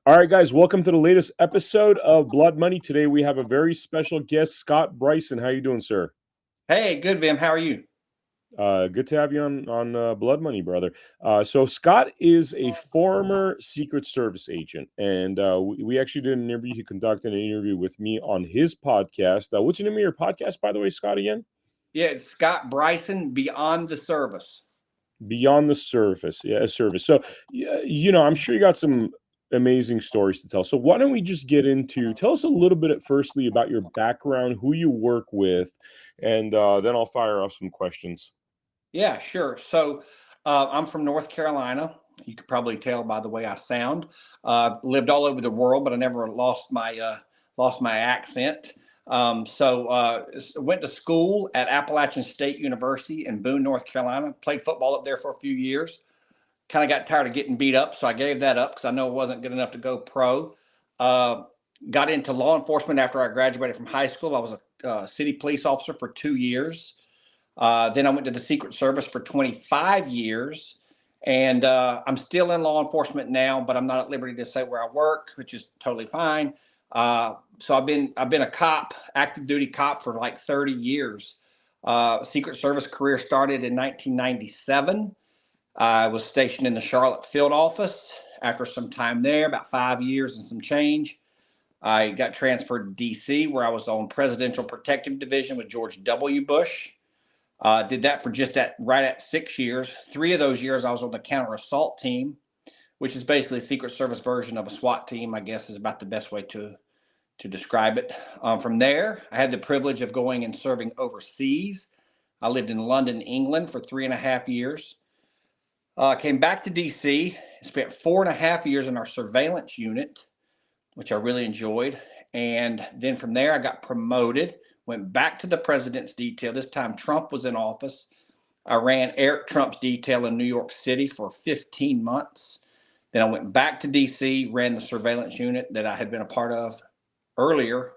All right, guys, welcome to the latest episode of Blood Money. Today we have a very special guest, Scott Bryson. How you doing, sir? Hey, good, Vim. How are you? Good to have you on Blood Money, brother. So Scott is a former Secret Service agent, and we actually did an interview. He conducted an interview with me on his podcast. What's the name of your podcast, by the way, Scott? Again? Yeah, it's Scott Bryson, Beyond the Service. Beyond the Surface, yeah, service. So, I'm sure you got some amazing stories to tell. So, why don't we just get into? Tell us a little bit, firstly, about your background, who you work with, and then I'll fire off some questions. Yeah, sure. So I'm from North Carolina. You could probably tell by the way I sound. Lived all over the world, but I never lost my accent. Went to school at Appalachian State University in Boone, North Carolina. Played football up there for a few years. Kind of got tired of getting beat up, so I gave that up because I know it wasn't good enough to go pro. Uh, Got into law enforcement after I graduated from high school. I was a city police officer for 2 years. Then I went to the Secret Service for 25 years. And I'm still in law enforcement now, but I'm not at liberty to say where I work, which is totally fine. So I've been a cop, active duty cop for like 30 years. Secret Service career started in 1997. I was stationed in the Charlotte field office. After some time there, about 5 years and some change, I got transferred to DC, where I was on Presidential Protective Division with George W. Bush. Did that for right at 6 years. 3 of those years, I was on the counter assault team, which is basically a Secret Service version of a SWAT team, I guess is about the best way to describe it. From there, I had the privilege of going and serving overseas. I lived in London, England for 3.5 years. Came back to DC, spent 4.5 years in our surveillance unit, which I really enjoyed. And then from there, I got promoted, went back to the president's detail. This time Trump was in office. I ran Eric Trump's detail in New York City for 15 months. Then I went back to DC, ran the surveillance unit that I had been a part of earlier.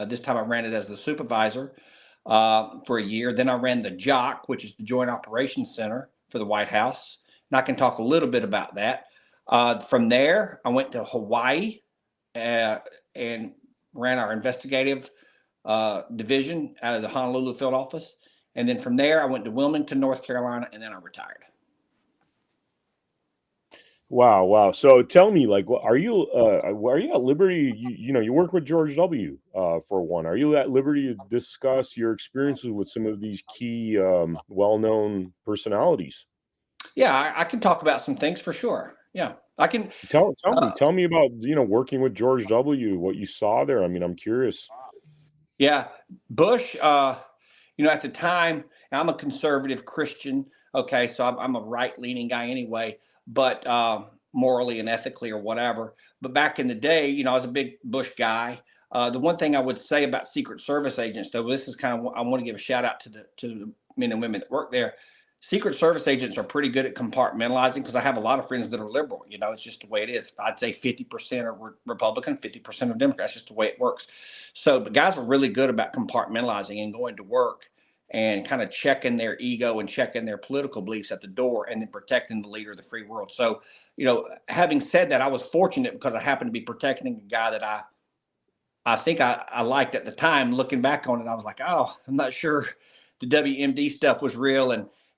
This time I ran it as the supervisor for a year. Then I ran the JOC, which is the Joint Operations Center for the White House. And I can talk a little bit about that. From there, I went to Hawaii and ran our investigative division out of the Honolulu field office. And then from there, I went to Wilmington, North Carolina, and then I retired. Wow. So tell me, like, are you at liberty? You work with George W. For one. Are you at liberty to discuss your experiences with some of these key, well-known personalities? Yeah, I can talk about some things for sure. Yeah, I can. Tell me about working with George W. What you saw there. I mean, I'm curious. Yeah, Bush. At the time, I'm a conservative Christian. Okay, so I'm a right-leaning guy anyway, but morally and ethically or whatever. But back in the day, I was a big Bush guy. The one thing I would say about Secret Service agents, though, this is kind of I want to give a shout out to the men and women that work there. Secret Service agents are pretty good at compartmentalizing because I have a lot of friends that are liberal. It's just the way it is. I'd say 50% are Republican, 50% are Democrats. Just the way it works. So the guys are really good about compartmentalizing and going to work and kind of checking their ego and checking their political beliefs at the door and then protecting the leader of the free world. So, having said that, I was fortunate because I happened to be protecting a guy that I think I liked at the time. Looking back on it, I was like, oh, I'm not sure the WMD stuff was real.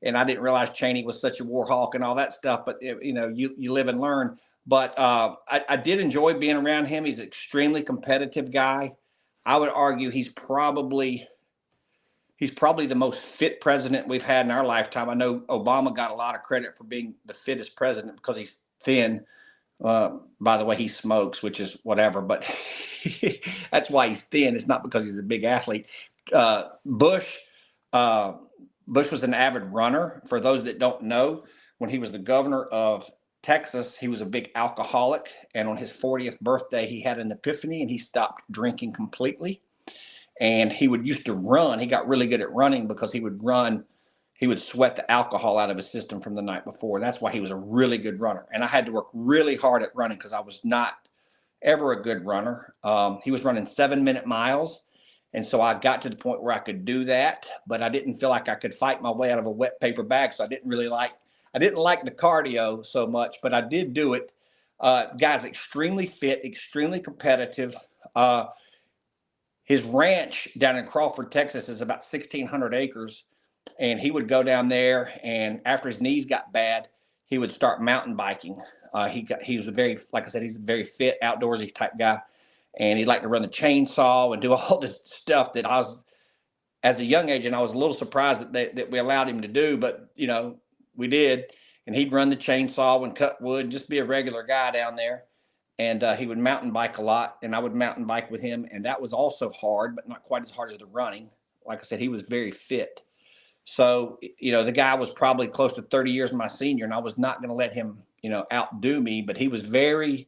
And I didn't realize Cheney was such a war hawk and all that stuff. But, you live and learn. But I did enjoy being around him. He's an extremely competitive guy. I would argue he's probably the most fit president we've had in our lifetime. I know Obama got a lot of credit for being the fittest president because he's thin. By the way, he smokes, which is whatever, but that's why he's thin. It's not because he's a big athlete. Bush was an avid runner. For those that don't know, when he was the governor of Texas, he was a big alcoholic. And on his 40th birthday, he had an epiphany and he stopped drinking completely. And he used to run. He got really good at running because he would run. He would sweat the alcohol out of his system from the night before. And that's why he was a really good runner. And I had to work really hard at running because I was not ever a good runner. He was running 7-minute miles. And so I got to the point where I could do that, but I didn't feel like I could fight my way out of a wet paper bag. So I didn't like the cardio so much, but I did do it. Guy's extremely fit, extremely competitive. His ranch down in Crawford, Texas, is about 1,600 acres, and he would go down there. And after his knees got bad, he would start mountain biking. He was like I said, he's a very fit, outdoorsy type guy, and he'd like to run the chainsaw and do all this stuff that I was, as a young age, and I was a little surprised that we allowed him to do, but we did. And he'd run the chainsaw and cut wood, just be a regular guy down there. And he would mountain bike a lot, and I would mountain bike with him, and that was also hard, but not quite as hard as the running. Like I said, he was very fit. So, the guy was probably close to 30 years my senior, and I was not going to let him, outdo me, but he was very,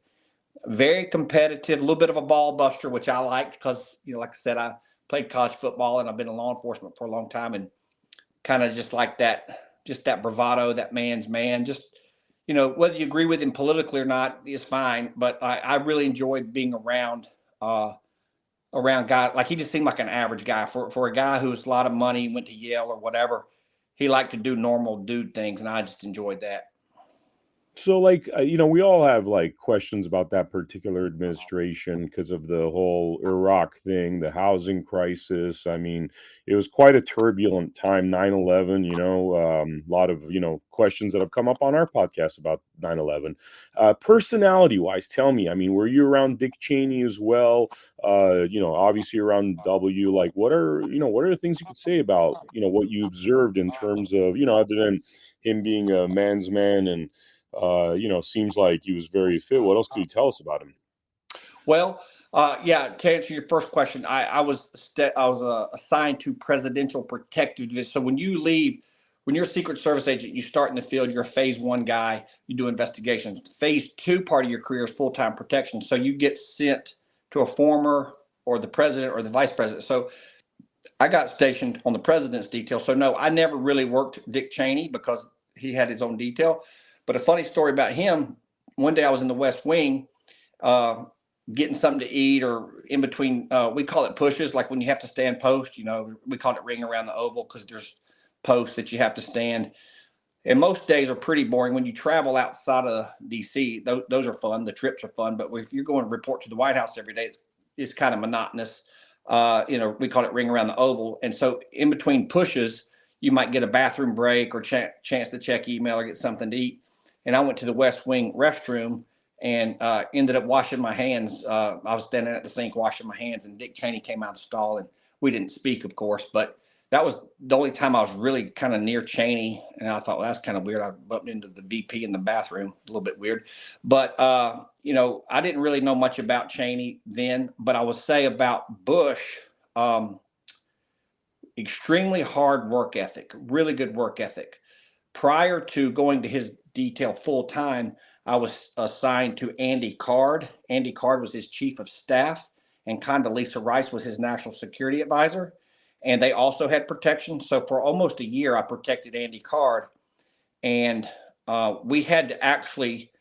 very competitive, a little bit of a ball buster, which I liked because, like I said, I played college football and I've been in law enforcement for a long time, and kind of just like that, just that bravado, that man's man. Just, whether you agree with him politically or not is fine, but I really enjoyed being around guy. Like, he just seemed like an average guy for a guy who's a lot of money, went to Yale or whatever. He liked to do normal dude things, and I just enjoyed that. So, we all have questions about that particular administration because of the whole Iraq thing, the housing crisis. I mean, it was quite a turbulent time, 9/11, a lot of, questions that have come up on our podcast about 9/11. Personality wise, tell me, I mean, were you around Dick Cheney as well? Obviously around W, what are the things you could say about, what you observed in terms of, other than him being a man's man and, seems like he was very fit. What else could you tell us about him? Well, yeah, to answer your first question, I was assigned to presidential protective division. So when you're a Secret Service agent, you start in the field, you're a phase 1 guy, you do investigations. Phase 2 part of your career is full-time protection. So you get sent to a former or the president or the vice president. So I got stationed on the president's detail. So no, I never really worked Dick Cheney because he had his own detail. But a funny story about him, one day I was in the West Wing getting something to eat, or in between, we call it pushes, like when you have to stand post, we call it ring around the oval because there's posts that you have to stand. And most days are pretty boring. When you travel outside of D.C., those are fun. The trips are fun. But if you're going to report to the White House every day, it's kind of monotonous. We call it ring around the oval. And so in between pushes, you might get a bathroom break or chance to check email or get something to eat. And I went to the West Wing restroom and ended up washing my hands. I was standing at the sink washing my hands, and Dick Cheney came out of the stall, and we didn't speak, of course, but that was the only time I was really kind of near Cheney. And I thought, well, that's kind of weird. I bumped into the VP in the bathroom, a little bit weird. But, I didn't really know much about Cheney then, but I would say about Bush, extremely hard work ethic, really good work ethic. Prior to going to his detail full time, I was assigned to Andy Card. Andy Card was his chief of staff, and Condoleezza Rice was his national security advisor. And they also had protection. So for almost a year, I protected Andy Card. And we had to actually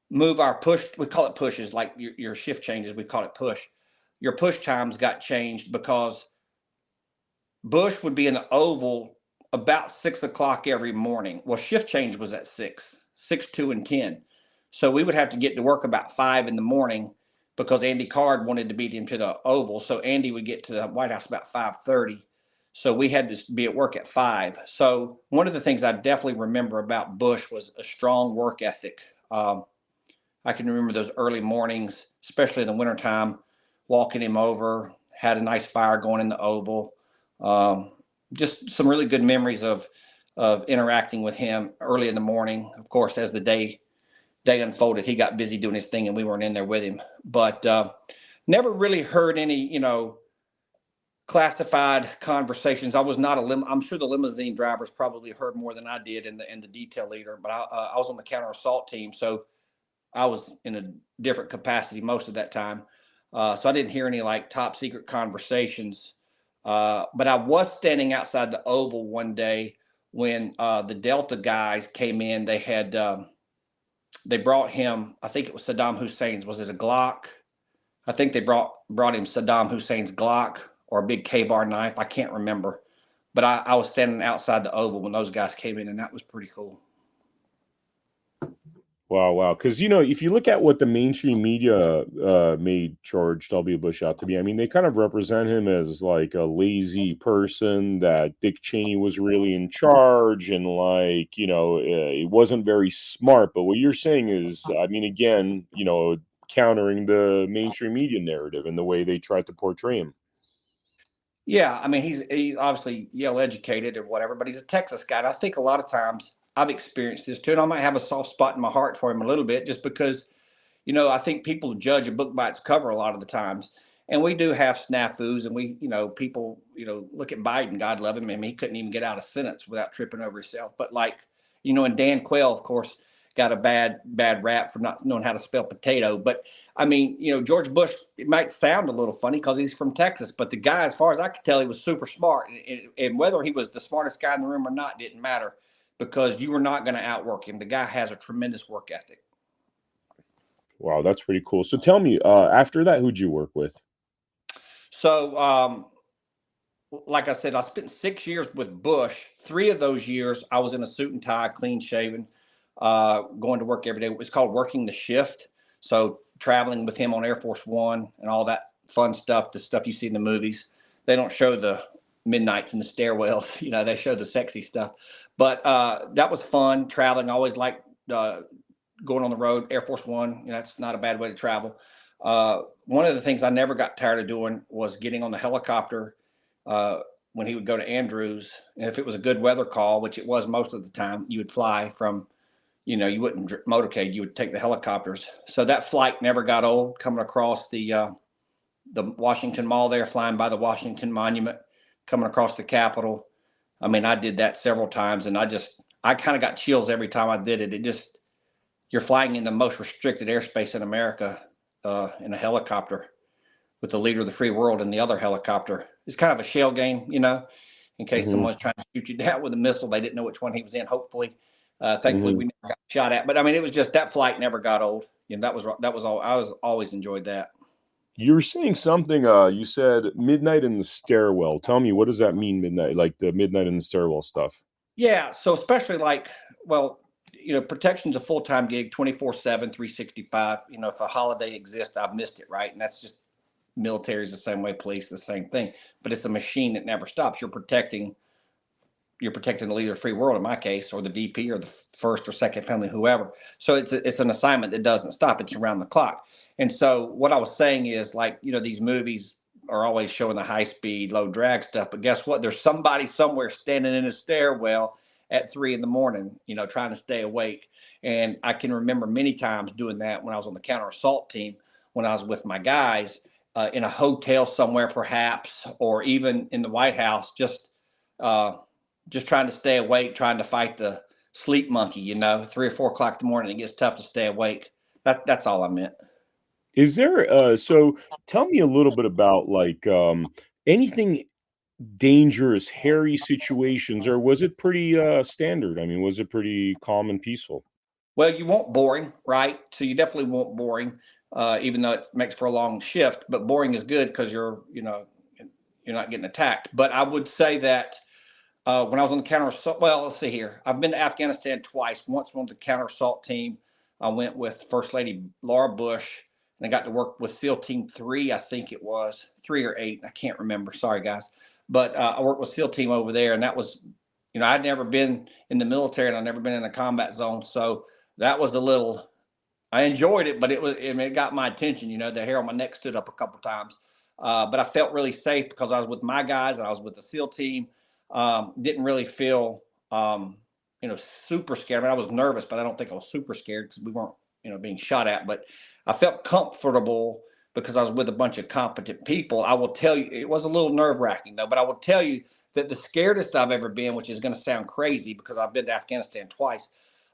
move our push. We call it pushes, like your shift changes. We call it push. Your push times got changed because Bush would be in the Oval about 6 o'clock every morning. Well, shift change was at 6, 2, and 10. So we would have to get to work about 5 in the morning because Andy Card wanted to beat him to the Oval. So Andy would get to the White House about 5:30. So we had to be at work at 5. So one of the things I definitely remember about Bush was a strong work ethic. I can remember those early mornings, especially in the wintertime, walking him over, had a nice fire going in the Oval. Just some really good memories of interacting with him early in the morning. Of course, as the day unfolded, he got busy doing his thing and we weren't in there with him. But never really heard any, classified conversations. I was not I'm sure the limousine drivers probably heard more than I did, and the detail leader. But I was on the counter assault team, so I was in a different capacity most of that time. So I didn't hear any top secret conversations. But I was standing outside the Oval one day when the Delta guys came in. They had they brought him, I think it was Saddam Hussein's, was it a Glock? I think they brought him Saddam Hussein's Glock or a big K-bar knife. I can't remember. But I was standing outside the Oval when those guys came in, and that was pretty cool. Wow, wow. Because if you look at what the mainstream media made George W. Bush out to be, I mean, they kind of represent him as like a lazy person, that Dick Cheney was really in charge, and like, he wasn't very smart. But what you're saying is, I mean, again, countering the mainstream media narrative and the way they tried to portray him. Yeah, I mean, he's obviously Yale educated or whatever, but he's a Texas guy. And I think a lot of times I've experienced this too, and I might have a soft spot in my heart for him a little bit, just because I think people judge a book by its cover a lot of the times. And we do have snafus, and people, look at Biden, God love him. I mean, he couldn't even get out a sentence without tripping over himself. But like, and Dan Quayle, of course, got a bad rap for not knowing how to spell potato. But I mean, George Bush, it might sound a little funny because he's from Texas, but the guy, as far as I could tell, he was super smart. And whether he was the smartest guy in the room or not didn't matter, because you were not going to outwork him. The guy has a tremendous work ethic. Wow, that's pretty cool. So tell me, after that, who'd you work with? So, like I said, I spent 6 years with Bush. 3 of those years, I was in a suit and tie, clean shaven, going to work every day. It was called working the shift. So, traveling with him on Air Force One and all that fun stuff, the stuff you see in the movies. They don't show the midnights and the stairwells, they show the sexy stuff. But that was fun traveling. I always liked going on the road. Air Force One, that's not a bad way to travel. One of the things I never got tired of doing was getting on the helicopter when he would go to Andrews. And if it was a good weather call, which it was most of the time, you would fly from, you wouldn't motorcade, you would take the helicopters. So that flight never got old, coming across the Washington Mall there, flying by the Washington Monument, coming across the Capitol. I mean, I did that several times, and I kind of got chills every time I did it. You're flying in the most restricted airspace in America in a helicopter, with the leader of the free world in the other helicopter. It's kind of a shell game, in case Hmm. someone's trying to shoot you down with a missile. They didn't know which one he was in. Hopefully, thankfully, Hmm. we never got shot at. But I mean, it was just that flight never got old. That was all. I was always enjoyed that. You were saying something. You said midnight in the stairwell. Tell me, what does that mean? Midnight, like the midnight in the stairwell stuff. Yeah. So especially like, well, protection's a full time gig, 24/7, 365. If a holiday exists, I've missed it, right? And that's just military is the same way, police the same thing. But it's a machine that never stops. You're protecting the leader of the free world in my case, or the VP, or the first or second family, whoever. So it's an assignment that doesn't stop. It's around the clock. And so what I was saying is, like, these movies are always showing the high speed, low drag stuff. But guess what? There's somebody somewhere standing in a stairwell at 3 in the morning, trying to stay awake. And I can remember many times doing that when I was on the counter assault team, when I was with my guys in a hotel somewhere, perhaps, or even in the White House, uh, just trying to stay awake, trying to fight the sleep monkey. 3 or 4 o'clock in the morning, it gets tough to stay awake. That's all I meant. Is there so tell me a little bit about like anything dangerous, hairy situations, or was it pretty standard? I mean, was it pretty calm and peaceful? Well, you want boring, right? So you definitely want boring, even though it makes for a long shift. But boring is good because you're not getting attacked. But I would say that when I was on the counter assault, well, let's see here. I've been to Afghanistan twice. Once on the counter assault team, I went with First Lady Laura Bush, and I got to work with SEAL Team 3. I think it was 3 or 8. I can't remember. Sorry, guys. But I worked with SEAL Team over there, and that was, I'd never been in the military, and I'd never been in a combat zone, so that was a little. I enjoyed it, but it got my attention. The hair on my neck stood up a couple times, but I felt really safe because I was with my guys and I was with the SEAL team. Didn't really feel, super scared. I mean, I was nervous, but I don't think I was super scared because we weren't, being shot at. But I felt comfortable because I was with a bunch of competent people. I will tell you, it was a little nerve wracking though. But I will tell you that the scaredest I've ever been, which is going to sound crazy because I've been to Afghanistan twice.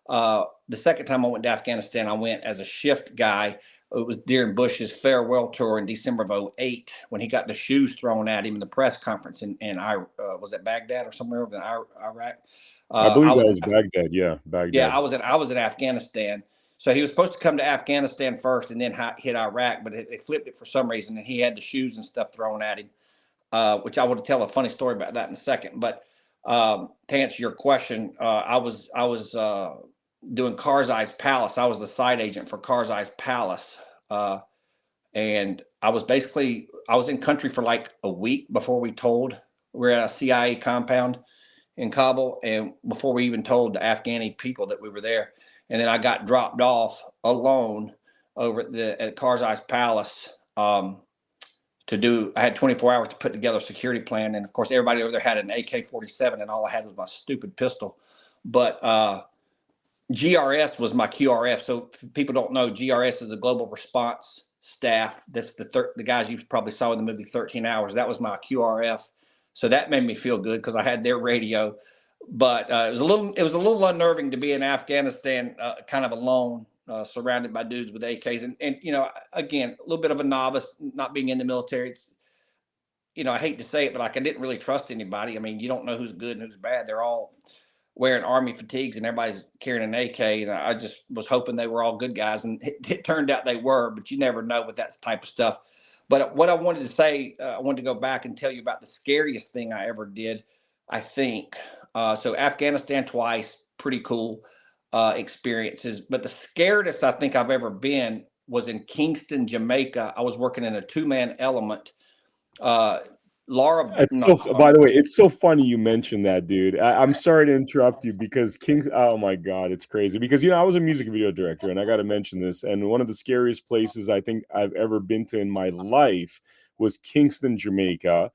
The second time I went to Afghanistan, I went as a shift guy. It was during Bush's farewell tour in December of '08 when he got the shoes thrown at him in the press conference in was it Baghdad or somewhere over in Iraq? I I believe was that was Baghdad. Yeah, Yeah, Baghdad. I was in Afghanistan. So he was supposed to come to Afghanistan first and then hit Iraq, but they flipped it for some reason, and he had the shoes and stuff thrown at him. Which I would tell a funny story about that in a second. But to answer your question, I was doing Karzai's Palace. I was the side agent for Karzai's Palace. And I was in country for like a week before we told. We were at a CIA compound in Kabul, and before we even told the Afghani people that we were there. And then I got dropped off alone over at Karzai's Palace I had 24 hours to put together a security plan. And of course, everybody over there had an AK-47, and all I had was my stupid pistol. But GRS was my QRF. So if people don't know, GRS is the Global Response Staff. That's the guys you probably saw in the movie 13 Hours. That was my QRF. So that made me feel good because I had their radio. But it was a little unnerving to be in Afghanistan, kind of alone, surrounded by dudes with AKs. And again, a little bit of a novice, not being in the military. It's, I hate to say it, but like I didn't really trust anybody. I mean, you don't know who's good and who's bad. They're all wearing army fatigues and everybody's carrying an AK. And I just was hoping they were all good guys. And it turned out they were, but you never know with that type of stuff. But what I wanted to say, I wanted to go back and tell you about the scariest thing I ever did, I think. So Afghanistan twice, pretty cool experiences. But the scariest I think I've ever been was in Kingston, Jamaica. I was working in a two-man element. By the way, it's so funny you mentioned that, dude. I'm sorry to interrupt you because oh my God, it's crazy. Because, I was a music video director, and I got to mention this. And one of the scariest places I think I've ever been to in my life was Kingston, Jamaica.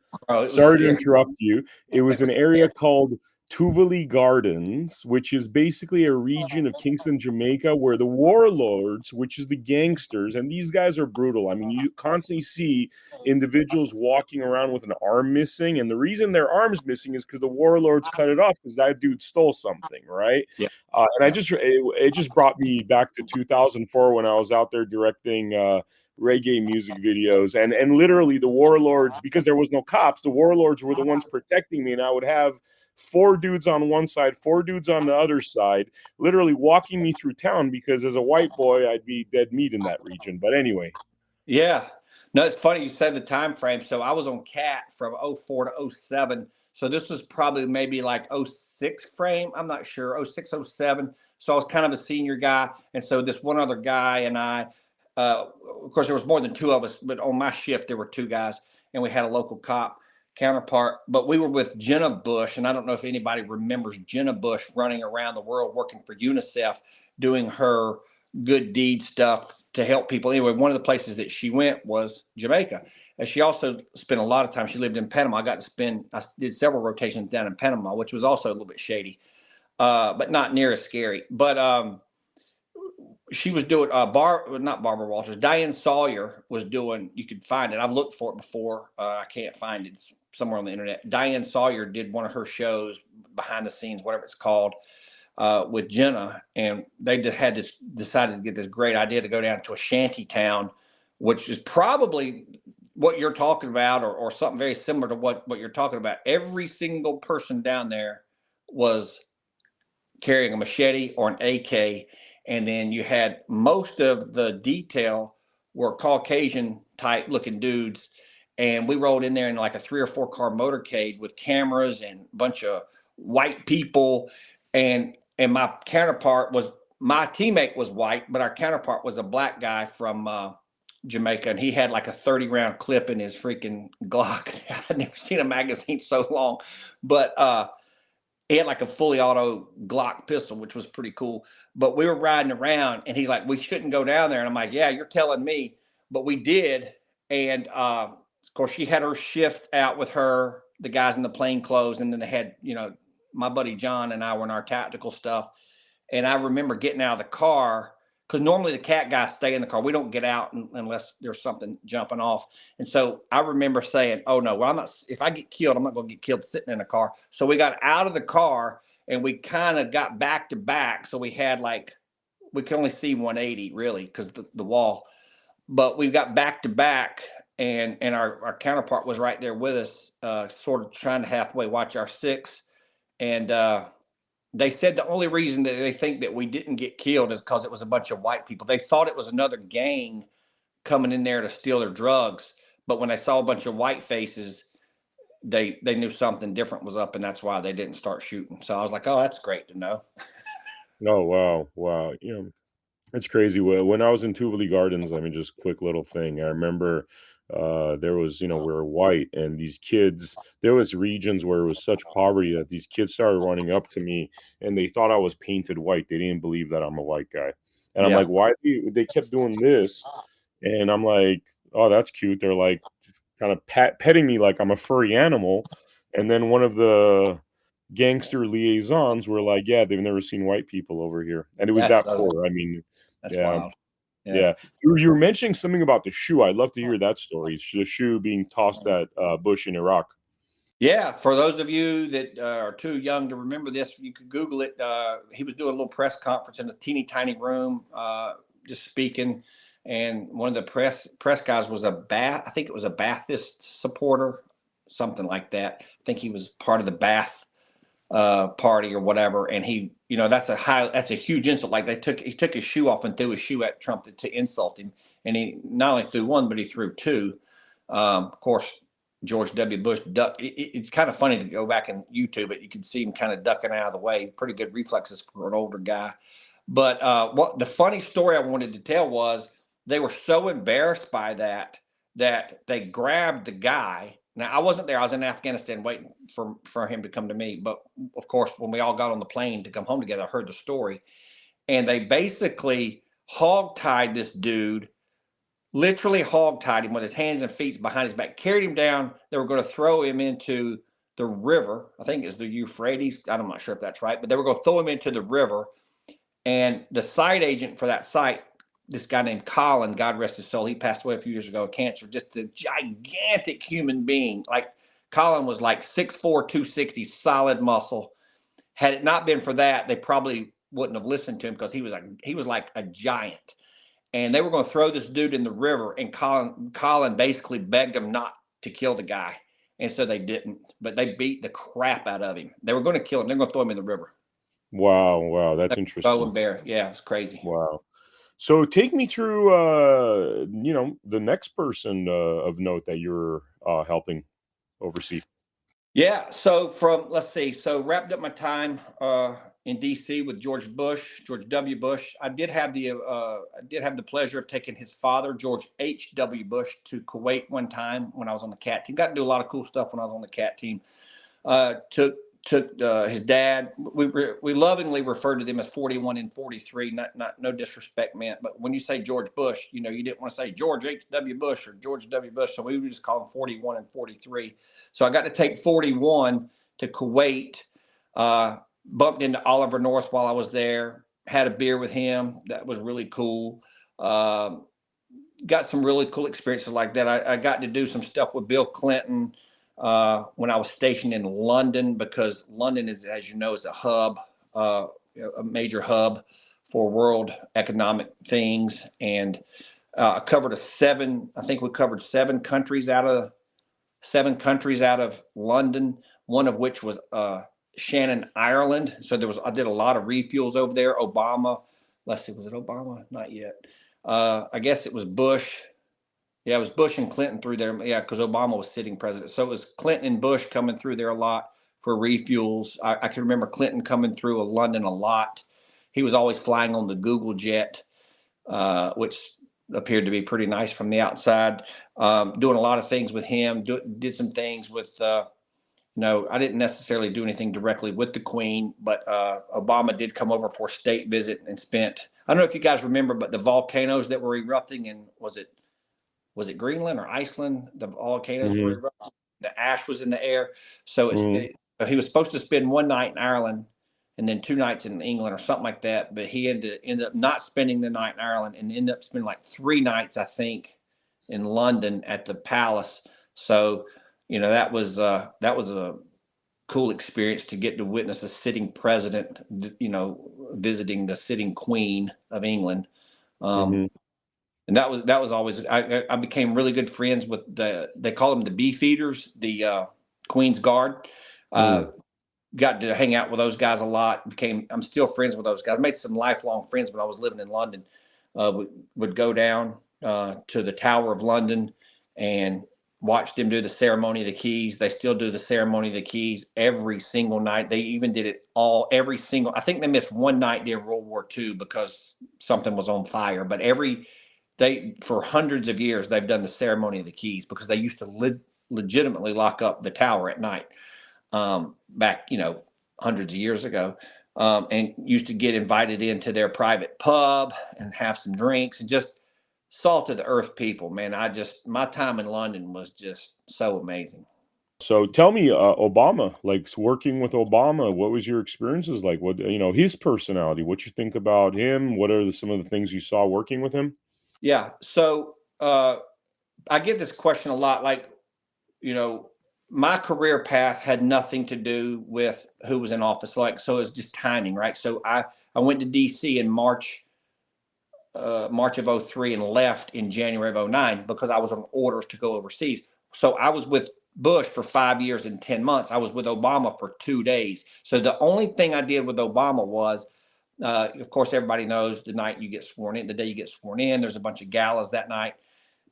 Sorry to interrupt you. It was an area called Tuvali Gardens, which is basically a region of Kingston, Jamaica, where the warlords, which is the gangsters, and these guys are brutal. I mean, you constantly see individuals walking around with an arm missing, and the reason their arm's missing is because the warlords cut it off because that dude stole something, right? Yeah. And it just brought me back to 2004 when I was out there directing reggae music videos, and literally the warlords, because there was no cops, the warlords were the ones protecting me, and I would have 4 dudes on one side, 4 dudes on the other side, literally walking me through town because as a white boy, I'd be dead meat in that region. But anyway. Yeah. No, it's funny you said the time frame. So I was on CAT from 04 to 07. So this was probably maybe like 06 frame. I'm not sure. 06, 07. So I was kind of a senior guy. And so this one other guy and I, of course, there was more than 2 of us, but on my shift, there were 2 guys, and we had a local cop counterpart. But we were with Jenna Bush, and I don't know if anybody remembers Jenna Bush running around the world working for UNICEF, doing her good deed stuff to help people. Anyway, one of the places that she went was Jamaica. And she also spent a lot of time, she lived in Panama. I did several rotations down in Panama, which was also a little bit shady, but not near as scary. But she was doing not Barbara Walters, Diane Sawyer was doing, you could find it. I've looked for it before. I can't find it. It's somewhere on the internet. Diane Sawyer did one of her shows, behind the scenes, whatever it's called, with Jenna, and they decided to get this great idea to go down to a shanty town, which is probably what you're talking about, or something very similar to what you're talking about. Every single person down there was carrying a machete or an AK, and then you had most of the detail were Caucasian type looking dudes. And we rolled in there in like a 3 or 4 car motorcade with cameras and a bunch of white people. And my teammate was white, but our counterpart was a black guy from Jamaica, and he had like a 30-round clip in his freaking Glock. I'd never seen a magazine so long, but he had like a fully auto Glock pistol, which was pretty cool. But we were riding around, and he's like, "We shouldn't go down there." And I'm like, "Yeah, you're telling me." But we did. And of course, she had her shift out with the guys in the plain clothes. And then they had, my buddy John and I were in our tactical stuff. And I remember getting out of the car, because normally the CAT guys stay in the car. We don't get out unless there's something jumping off. And so I remember saying, "Oh no, well, I'm not, if I get killed, I'm not going to get killed sitting in a car." So we got out of the car, and we kind of got back to back. So we could only see 180 really, because the wall, but we got back to back, and our counterpart was right there with us, sort of trying to halfway watch our 6. And they said the only reason that they think that we didn't get killed is because it was a bunch of white people. They thought it was another gang coming in there to steal their drugs. But when they saw a bunch of white faces, they knew something different was up, and that's why they didn't start shooting. So I was like, "Oh, that's great to know." Oh, wow, wow. It's crazy. When I was in Tivoli Gardens, I mean, just quick little thing. I remember there was, we were white, and these kids, there was regions where it was such poverty that these kids started running up to me, and they thought I was painted white. They didn't believe that I'm a white guy. And I'm Yeah. like, why do you, they kept doing this? And I'm like, oh, that's cute. They're like kind of petting me like I'm a furry animal. And then one of the gangster liaisons were like, yeah, they've never seen white people over here. And it was That's that so, poor. I mean, that's yeah, wild. Yeah. yeah. You were mentioning something about the shoe. I'd love to hear that story. The shoe being tossed at Bush in Iraq. Yeah, for those of you that are too young to remember this, you could Google it. He was doing a little press conference in a teeny tiny room, just speaking, and one of the press guys was I think it was a Baathist supporter, something like that. I think he was part of the Baath party or whatever, and that's a huge insult. Like he took his shoe off and threw his shoe at Trump to insult him, and he not only threw one but he threw two. Of course, George W. Bush ducked. It's kind of funny to go back and YouTube it. You can see him kind of ducking out of the way. Pretty good reflexes for an older guy. But what the funny story I wanted to tell was they were so embarrassed by that they grabbed the guy. Now I wasn't there. I was in Afghanistan waiting for him to come to me. But of course, when we all got on the plane to come home together, I heard the story, and they basically hog-tied this dude, literally hog-tied him with his hands and feet behind his back, carried him down. They were going to throw him into the river. I think it's the Euphrates. I'm not sure if that's right, but they were going to throw him into the river. And the site agent for that site, this guy named Colin, God rest his soul, he passed away a few years ago of cancer, just a gigantic human being. Like Colin was like 6'4", 260, solid muscle. Had it not been for that, they probably wouldn't have listened to him because he was like a giant. And they were going to throw this dude in the river, and Colin basically begged them not to kill the guy. And so they didn't, but they beat the crap out of him. They were going to kill him. They're going to throw him in the river. Wow, wow, that's Bow interesting. and bear. Yeah, it's crazy. Wow. So take me through, the next person of note that you're helping oversee. Yeah. So let's see. So wrapped up my time in D.C. with George W. Bush. I did have the pleasure of taking his father, George H.W. Bush, to Kuwait one time when I was on the CAT team. Got to do a lot of cool stuff when I was on the CAT team. Took his dad. We lovingly referred to them as 41 and 43. Not no disrespect meant, but when you say George Bush, you didn't want to say George H.W. Bush or George W. Bush, so we would just call him 41 and 43. So I got to take 41 to Kuwait. Bumped into Oliver North while I was there. Had a beer with him. That was really cool. Got some really cool experiences like that. I got to do some stuff with Bill Clinton when I was stationed in London, because London is, as you know, is a hub, a major hub for world economic things. And I think we covered seven countries out of London, one of which was Shannon, Ireland. So I did a lot of refuels over there. Obama, let's see, was it Obama? Not yet. I guess it was Bush. Yeah, it was Bush and Clinton through there. Yeah, because Obama was sitting president. So it was Clinton and Bush coming through there a lot for refuels. I can remember Clinton coming through London a lot. He was always flying on the Google jet, which appeared to be pretty nice from the outside. Doing a lot of things with him. Did some things with, I didn't necessarily do anything directly with the Queen, but Obama did come over for a state visit and spent, I don't know if you guys remember, but the volcanoes that were erupting in, was it Greenland or Iceland? The volcanoes were Mhm, erupting. The ash was in the air. So mhm. he was supposed to spend one night in Ireland and then 2 nights in England or something like that. But he ended up not spending the night in Ireland and ended up spending like 3 nights, I think, in London at the palace. So, that was a cool experience to get to witness a sitting president, visiting the sitting Queen of England. Um, Mhm, and that was always, I became really good friends with they call them the Beefeaters, the Queen's Guard. Uh, mm. got to hang out with those guys a lot. I'm still friends with those guys. Made some lifelong friends when I was living in London. Would go down to the Tower of London and watched them do the ceremony of the keys. They still do the ceremony of the keys every single night. They even did it every single, I think they missed one night during World War II because something was on fire, but for hundreds of years, they've done the ceremony of the keys because they used to legitimately lock up the tower at night, back, hundreds of years ago, and used to get invited into their private pub and have some drinks and just salt of the earth people, man. My time in London was just so amazing. So tell me, Obama, like working with Obama, what was your experiences like? What, his personality, what you think about him? What are some of the things you saw working with him? Yeah. So I get this question a lot. Like, my career path had nothing to do with who was in office. Like, so it's just timing, right? So I went to DC in March of 03 and left in January of 09 because I was on orders to go overseas. So I was with Bush for 5 years and 10 months. I was with Obama for 2 days. So the only thing I did with Obama was, of course, everybody knows the night you get sworn in, the day you get sworn in, there's a bunch of galas that night.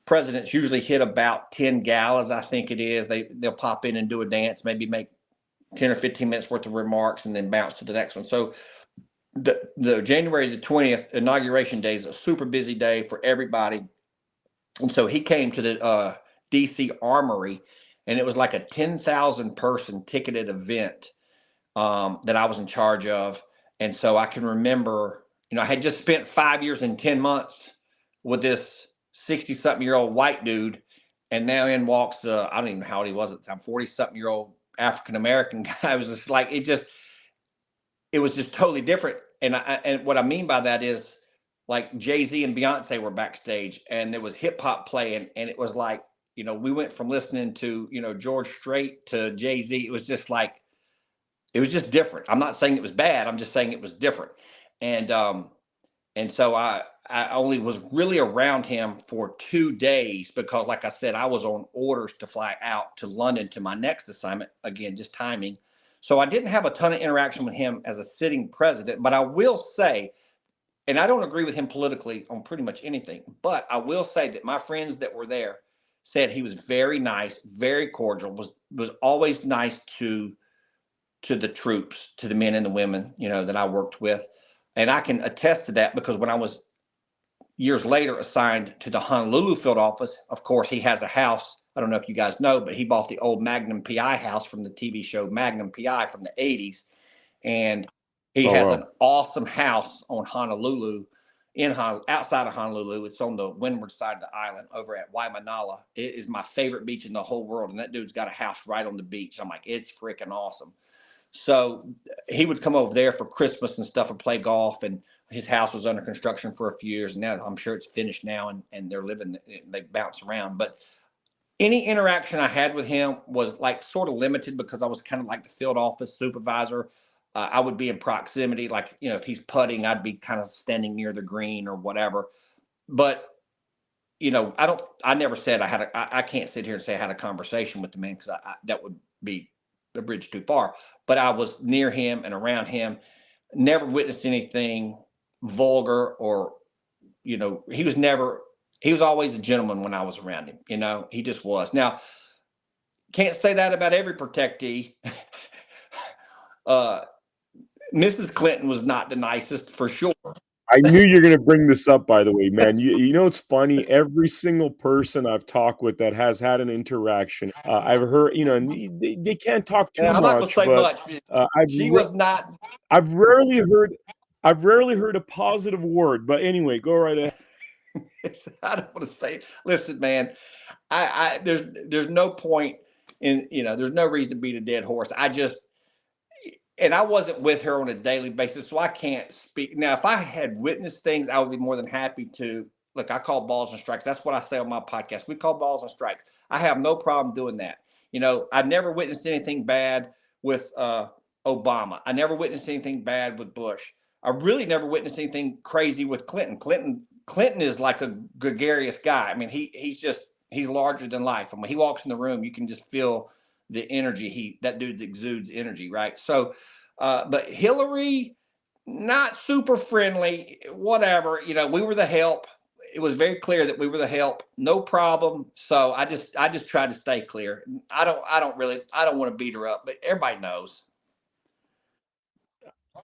Presidents usually hit about 10 galas, I think it is. They'll pop in and do a dance, maybe make 10 or 15 minutes worth of remarks and then bounce to the next one. So the January the 20th inauguration day is a super busy day for everybody. And so he came to the DC Armory, and it was like a 10,000 person ticketed event that I was in charge of. And so I can remember, I had just spent 5 years and 10 months with this 60-something-year-old white dude, and now in walks I don't even know how old he was at the time, 40-something-year-old African-American guy. It was just like, it was just totally different. And what I mean by that is, like, Jay-Z and Beyonce were backstage and there was hip hop playing, and it was like, we went from listening to, George Strait to Jay-Z. It was just like, it was just different. I'm not saying it was bad. I'm just saying it was different. And so I only was really around him for 2 days because, like I said, I was on orders to fly out to London to my next assignment. Again, just timing. So I didn't have a ton of interaction with him as a sitting president, but I will say, and I don't agree with him politically on pretty much anything, but I will say that my friends that were there said he was very nice, very cordial, was always nice to the troops, to the men and the women, that I worked with. And I can attest to that because when I was years later assigned to the Honolulu field office, of course, he has a house. I don't know if you guys know, but he bought the old Magnum PI house from the TV show Magnum PI from the 80s. And he has an awesome house on Honolulu, outside of Honolulu. It's on the windward side of the island over at Waimanala. It is my favorite beach in the whole world. And that dude's got a house right on the beach. I'm like, it's freaking awesome. So he would come over there for Christmas and stuff and play golf. And his house was under construction for a few years. And now I'm sure it's finished now, and they're living, they bounce around. But any interaction I had with him was like sort of limited because I was kind of like the field office supervisor. I would be in proximity, like, if he's putting, I'd be kind of standing near the green or whatever. But, I never said I can't sit here and say I had a conversation with the man because that would be a bridge too far. But I was near him and around him, never witnessed anything vulgar or, he was always a gentleman when I was around him. He just was. Now, can't say that about every protectee. Mrs. Clinton was not the nicest, for sure. I knew you're going to bring this up, by the way, man. It's funny. Every single person I've talked with that has had an interaction, I've heard, and they can't talk too much. I'm not going to say much. She was not. I've rarely heard a positive word. But anyway, go right ahead. I don't want to say. Listen, man. There's no point in, there's no reason to beat a dead horse. And I wasn't with her on a daily basis, so I can't speak. Now, if I had witnessed things, I would be more than happy to. Look, I call balls and strikes. That's what I say on my podcast. We call balls and strikes. I have no problem doing that. I never witnessed anything bad with Obama. I never witnessed anything bad with Bush. I really never witnessed anything crazy with Clinton. Clinton is like a gregarious guy. I mean, he's larger than life. And when he walks in the room, you can just feel the energy. That dude exudes energy, right? So, but Hillary, not super friendly, whatever. We were the help. it was very clear that we were the help, no problem. So I just tried to stay clear. I don't want to beat her up, but everybody knows.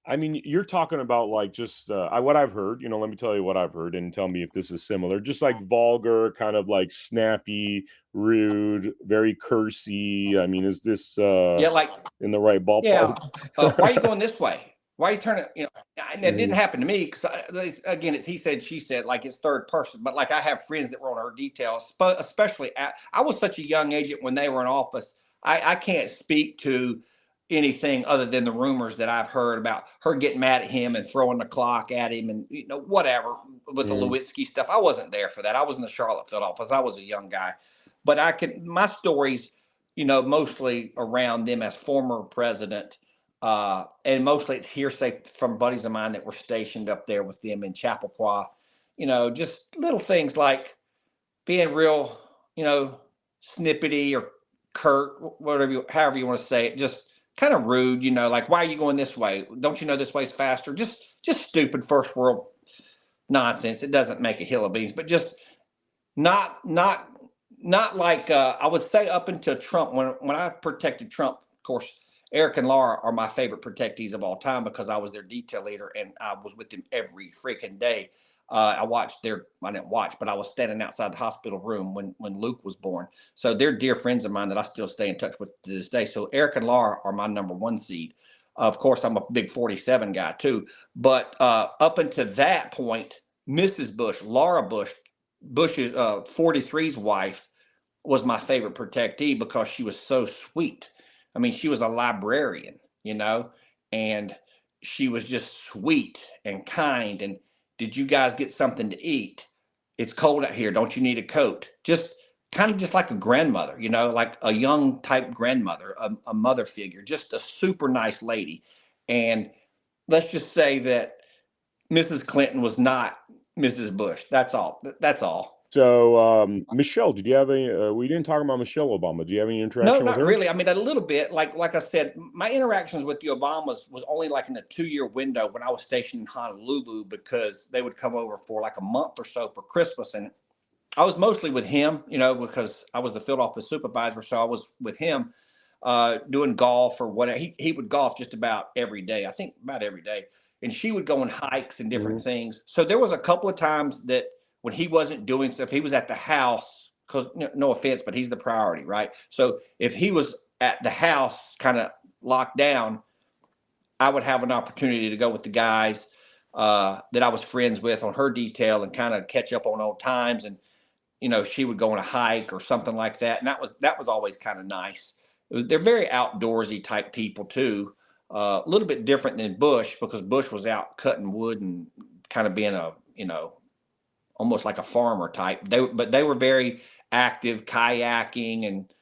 I mean, you're talking about like just what I've heard. Let me tell you what I've heard, and tell me if this is similar. Just like vulgar, kind of like snappy, rude, very cursy. I mean, is this Yeah, like in the right yeah. ballpark? Why are you going this way? Why are you turning? And it didn't Mhm. happen to me because again, it's he said, she said, like it's third person. But like I have friends that were on her details, but especially I was such a young agent when they were in office. I can't speak to anything other than the rumors that I've heard about her getting mad at him and throwing the clock at him and whatever with the Mm. Lewinsky stuff. I wasn't there for that. I was in the Charlotte field office. I was a young guy, but I can my stories, mostly around them as former president and mostly it's hearsay from buddies of mine that were stationed up there with them in Chappaqua. Just little things like being real, snippety or curt, however you want to say it, just kind of rude. Like why are you going this way? Don't you know this way's faster? Just stupid first world nonsense. It doesn't make a hill of beans, but just not not not like I would say up until Trump. When I protected Trump, of course, Eric and Laura are my favorite protectees of all time because I was their detail leader and I was with them every freaking day. I didn't watch, but I was standing outside the hospital room when Luke was born. So they're dear friends of mine that I still stay in touch with to this day. So Eric and Laura are my number one seed. Of course, I'm a big 47 guy too. But up until that point, Mrs. Bush, Laura Bush, Bush's 43's wife was my favorite protectee because she was so sweet. I mean, she was a librarian, and she was just sweet and kind. And did you guys get something to eat? It's cold out here. Don't you need a coat? Just kind of just like a grandmother, like a young type grandmother, a mother figure, just a super nice lady. And let's just say that Mrs. Clinton was not Mrs. Bush. That's all. That's all. So, Michelle, did you have any? We didn't talk about Michelle Obama. Do you have any No, interaction with not her? really. I mean, a little bit. Like I said, my interactions with the Obamas was only like in a 2 year window when I was stationed in Honolulu because they would come over for like a month or so for Christmas, and I was mostly with him, because I was the field office supervisor, so I was with him doing golf or whatever. He would golf just about every day. I think about every day, and she would go on hikes and different Hmm. things. So there was a couple of times that when he wasn't doing stuff, he was at the house because no offense, but he's the priority, right? So if he was at the house, kind of locked down, I would have an opportunity to go with the guys that I was friends with on her detail and kind of catch up on old times and she would go on a hike or something like that, and that was always kind of nice. They're very outdoorsy type people too. A little bit different than Bush because Bush was out cutting wood and kind of being a almost like a farmer type. But they were very active, kayaking and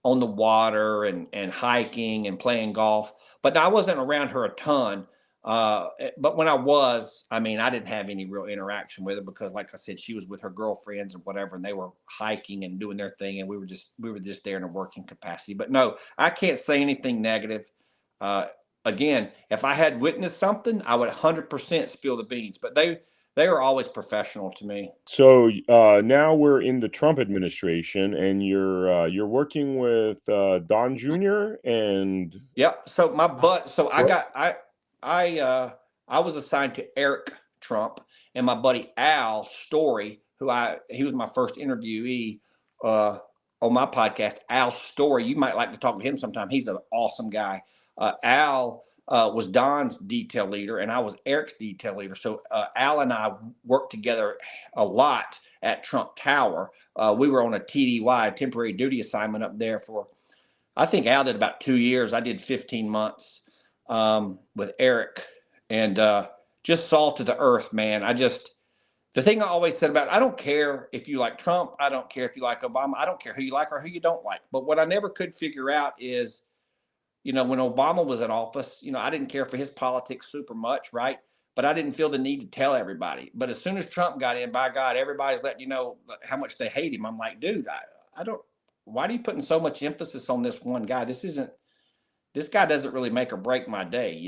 on the water and hiking and playing golf. But I wasn't around her a ton. But when I was, I mean, I didn't have any real interaction with her because, like I said, she was with her girlfriends or whatever, and they were hiking and doing their thing, and we were just there in a working capacity. But no, I can't say anything negative. Uh, Again, if I had witnessed something, I would 100% spill the beans. But they were always professional to me. So now we're in the Trump administration, and you're working with Don Jr. and Yep. So my butt. So I what? got I was assigned to Eric Trump and my buddy Al Story, he was my first interviewee uh, on my podcast. Al Story, you might like to talk to him sometime. He's an awesome guy. Al was Don's detail leader, and I was Eric's detail leader. So Al and I worked together a lot at Trump Tower. We were on a TDY, temporary duty assignment up there for I think Al did about 2 years. I did 15 months with Eric and just salt to the earth, man. The thing I always said about it, I don't care if you like Trump. I don't care if you like Obama. I don't care who you like or who you don't like. But what I never could figure out is, when Obama was in office, I didn't care for his politics super much, right? But I didn't feel the need to tell everybody. But as soon as Trump got in, by God, everybody's letting you know how much they hate him. I'm like, dude, I don't. Why are you putting so much emphasis on this one guy? This guy doesn't really make or break my day.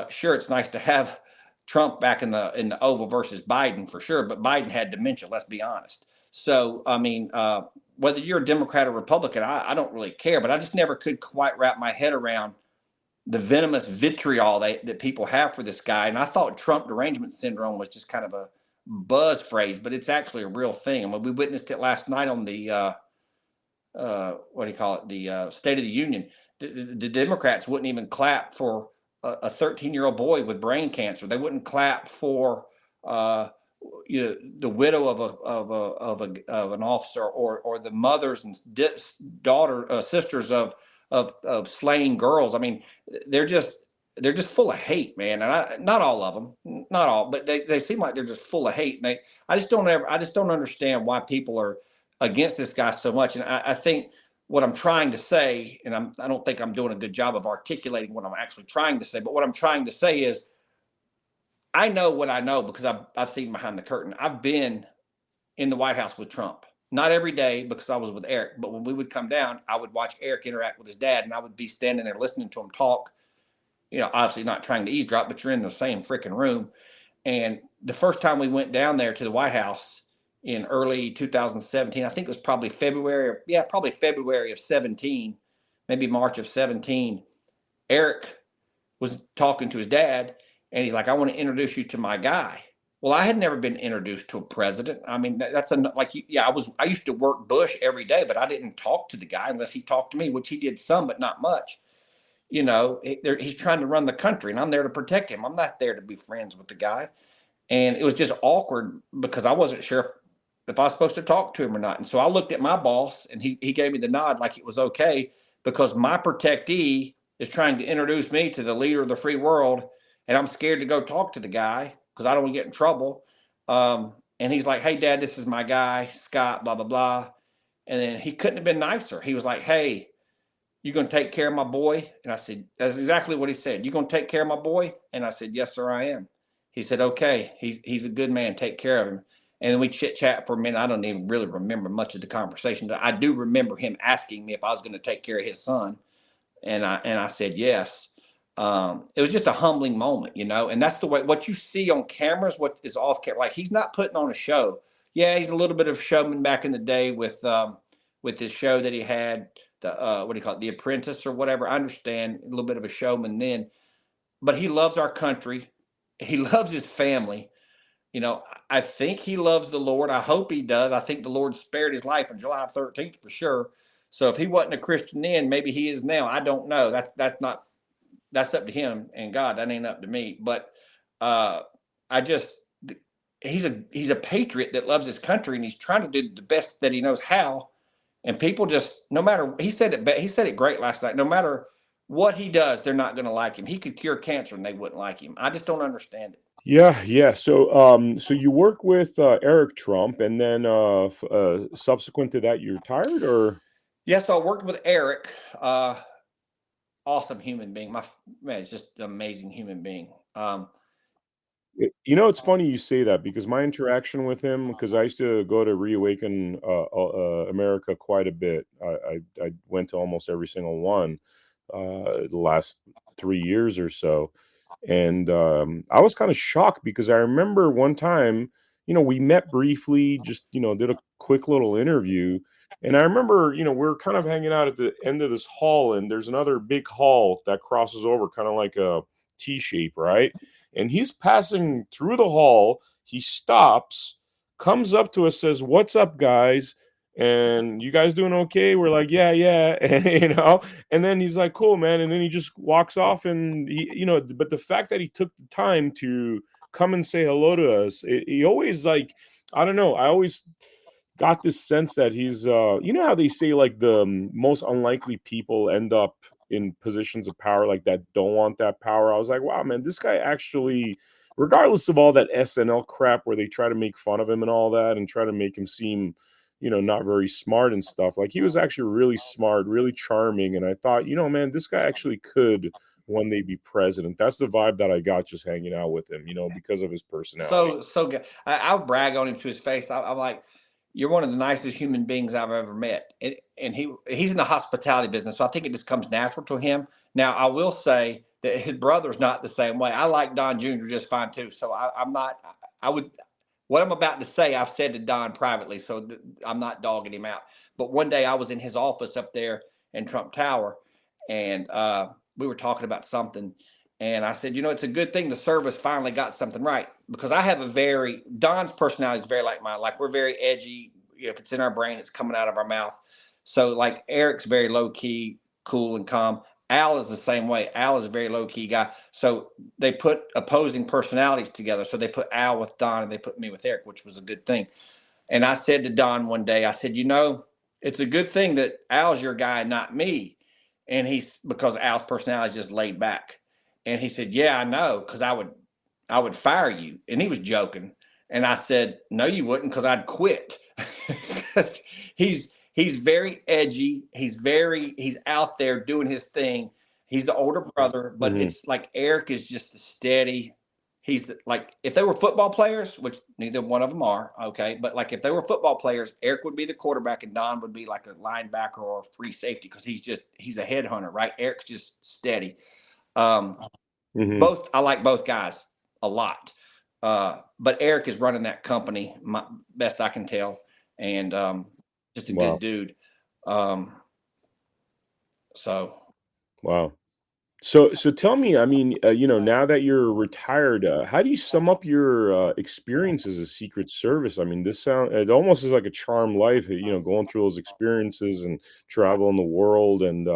Sure, it's nice to have Trump back in the Oval versus Biden for sure, but Biden had dementia. Let's be honest. So I mean, whether you're a Democrat or Republican, I don't really care, but I just never could quite wrap my head around the venomous vitriol that people have for this guy. And I thought Trump derangement syndrome was just kind of a buzz phrase, but it's actually a real thing. I mean, we witnessed it last night on the what do you call it? The State of the Union. The Democrats wouldn't even clap for a 13-year-old boy with brain cancer. They wouldn't clap for the widow of an officer, or the mothers and sisters of slain girls. I mean, they're just full of hate, man. And not all of them, not all, but they seem like they're just full of hate. And I just don't understand why people are against this guy so much. And I think what I'm trying to say, and I don't think I'm doing a good job of articulating what I'm actually trying to say, but what I'm trying to say is I know what I know because I've seen behind the curtain. I've been in the White House with Trump. Not every day because I was with Eric, but when we would come down, I would watch Eric interact with his dad, and I would be standing there listening to him talk. Obviously not trying to eavesdrop, but you're in the same freaking room. And the first time we went down there to the White House in early 2017, I think it was probably February of 17, maybe March of 17. Eric was talking to his dad, and he's like, "I want to introduce you to my guy." Well, I had never been introduced to a president. I mean, I used to work Bush every day, but I didn't talk to the guy unless he talked to me, which he did some, but not much. He's trying to run the country, and I'm there to protect him. I'm not there to be friends with the guy. And it was just awkward because I wasn't sure if I was supposed to talk to him or not. And so I looked at my boss, and he gave me the nod like it was okay, because my protectee is trying to introduce me to the leader of the free world, and I'm scared to go talk to the guy because I don't want to get in trouble. And he's like, "Hey, Dad, this is my guy, Scott, blah, blah, blah." And then he couldn't have been nicer. He was like, "Hey, you going to take care of my boy?" And I said, that's exactly what he said. "You going to take care of my boy?" And I said, "Yes, sir, I am." He said, "Okay, he's a good man. Take care of him." And then we chit chat for a minute. I don't even really remember much of the conversation. I do remember him asking me if I was going to take care of his son. And I said, yes. It was just a humbling moment, and that's the way what you see on cameras, what is off camera. Like, he's not putting on a show. Yeah, he's a little bit of a showman back in the day with his show that he had, the what do you call it, The Apprentice or whatever. I understand, a little bit of a showman then, but he loves our country. He loves his family. I think he loves the Lord. I hope he does. I think the Lord spared his life on July 13th for sure. So if he wasn't a Christian then, maybe he is now. I don't know. That's up to him and God. That ain't up to me. But I just he's a patriot that loves his country, and he's trying to do the best that he knows how. And people just, no matter, he said it great last night. No matter what he does, they're not going to like him. He could cure cancer and they wouldn't like him. I just don't understand it. Yeah, yeah. So you work with Eric Trump, and then subsequent to that, you retired, or? Yes, I worked with Eric. Awesome human being. My man is just an amazing human being. It's funny you say that, because my interaction with him, because I used to go to Reawaken America quite a bit. I went to almost every single one the last 3 years or so. And I was kind of shocked because I remember one time, we met briefly, just, did a quick little interview. And I remember, we were kind of hanging out at the end of this hall, and there's another big hall that crosses over, kind of like a T shape, right? And he's passing through the hall. He stops, comes up to us, says, "What's up, guys? And you guys doing okay?" We're like, "Yeah, yeah." And then he's like, "Cool, man." And then he just walks off, and but the fact that he took the time to come and say hello to us, he always, like, I don't know, I always got this sense that he's how they say, like, the most unlikely people end up in positions of power, like, that don't want that power. I was like, wow, man, this guy actually, regardless of all that SNL crap where they try to make fun of him and all that and try to make him seem, not very smart and stuff, like, he was actually really smart, really charming. And I thought, man, this guy actually could one day be president. That's the vibe that I got just hanging out with him, because of his personality. So good. I'll brag on him to his face. I'm like, "You're one of the nicest human beings I've ever met." And he's in the hospitality business, so I think it just comes natural to him. Now, I will say his brother's not the same way. I like Don Jr. just fine too. So I'm not. I would. What I'm about to say, I've said to Don privately, so I'm not dogging him out. But one day I was in his office up there in Trump Tower, and we were talking about something. And I said, it's a good thing the service finally got something right, because I have Don's personality is very like mine. Like, we're very edgy. If it's in our brain, it's coming out of our mouth. So like Eric's very low key, cool and calm. Al is the same way. Al is a very low key guy. So they put opposing personalities together. So they put Al with Don and they put me with Eric, which was a good thing. And I said to Don one day, I said, it's a good thing that Al's your guy, not me. And because Al's personality is just laid back. And he said, yeah, I know, because I would fire you. And he was joking. And I said, no, you wouldn't, because I'd quit. He's very edgy. He's out there doing his thing. He's the older brother, but it's like Eric is just steady. Like, if they were football players, which neither one of them are, okay, but like if they were football players, Eric would be the quarterback and Don would be like a linebacker or a free safety, because he's a headhunter, right? Eric's just steady. I like both guys a lot. But Eric is running that company, best I can tell, and just a good dude. Wow. So tell me, I mean, now that you're retired, how do you sum up your experience as a Secret Service? I mean, it almost is like a charmed life, going through those experiences and traveling the world and,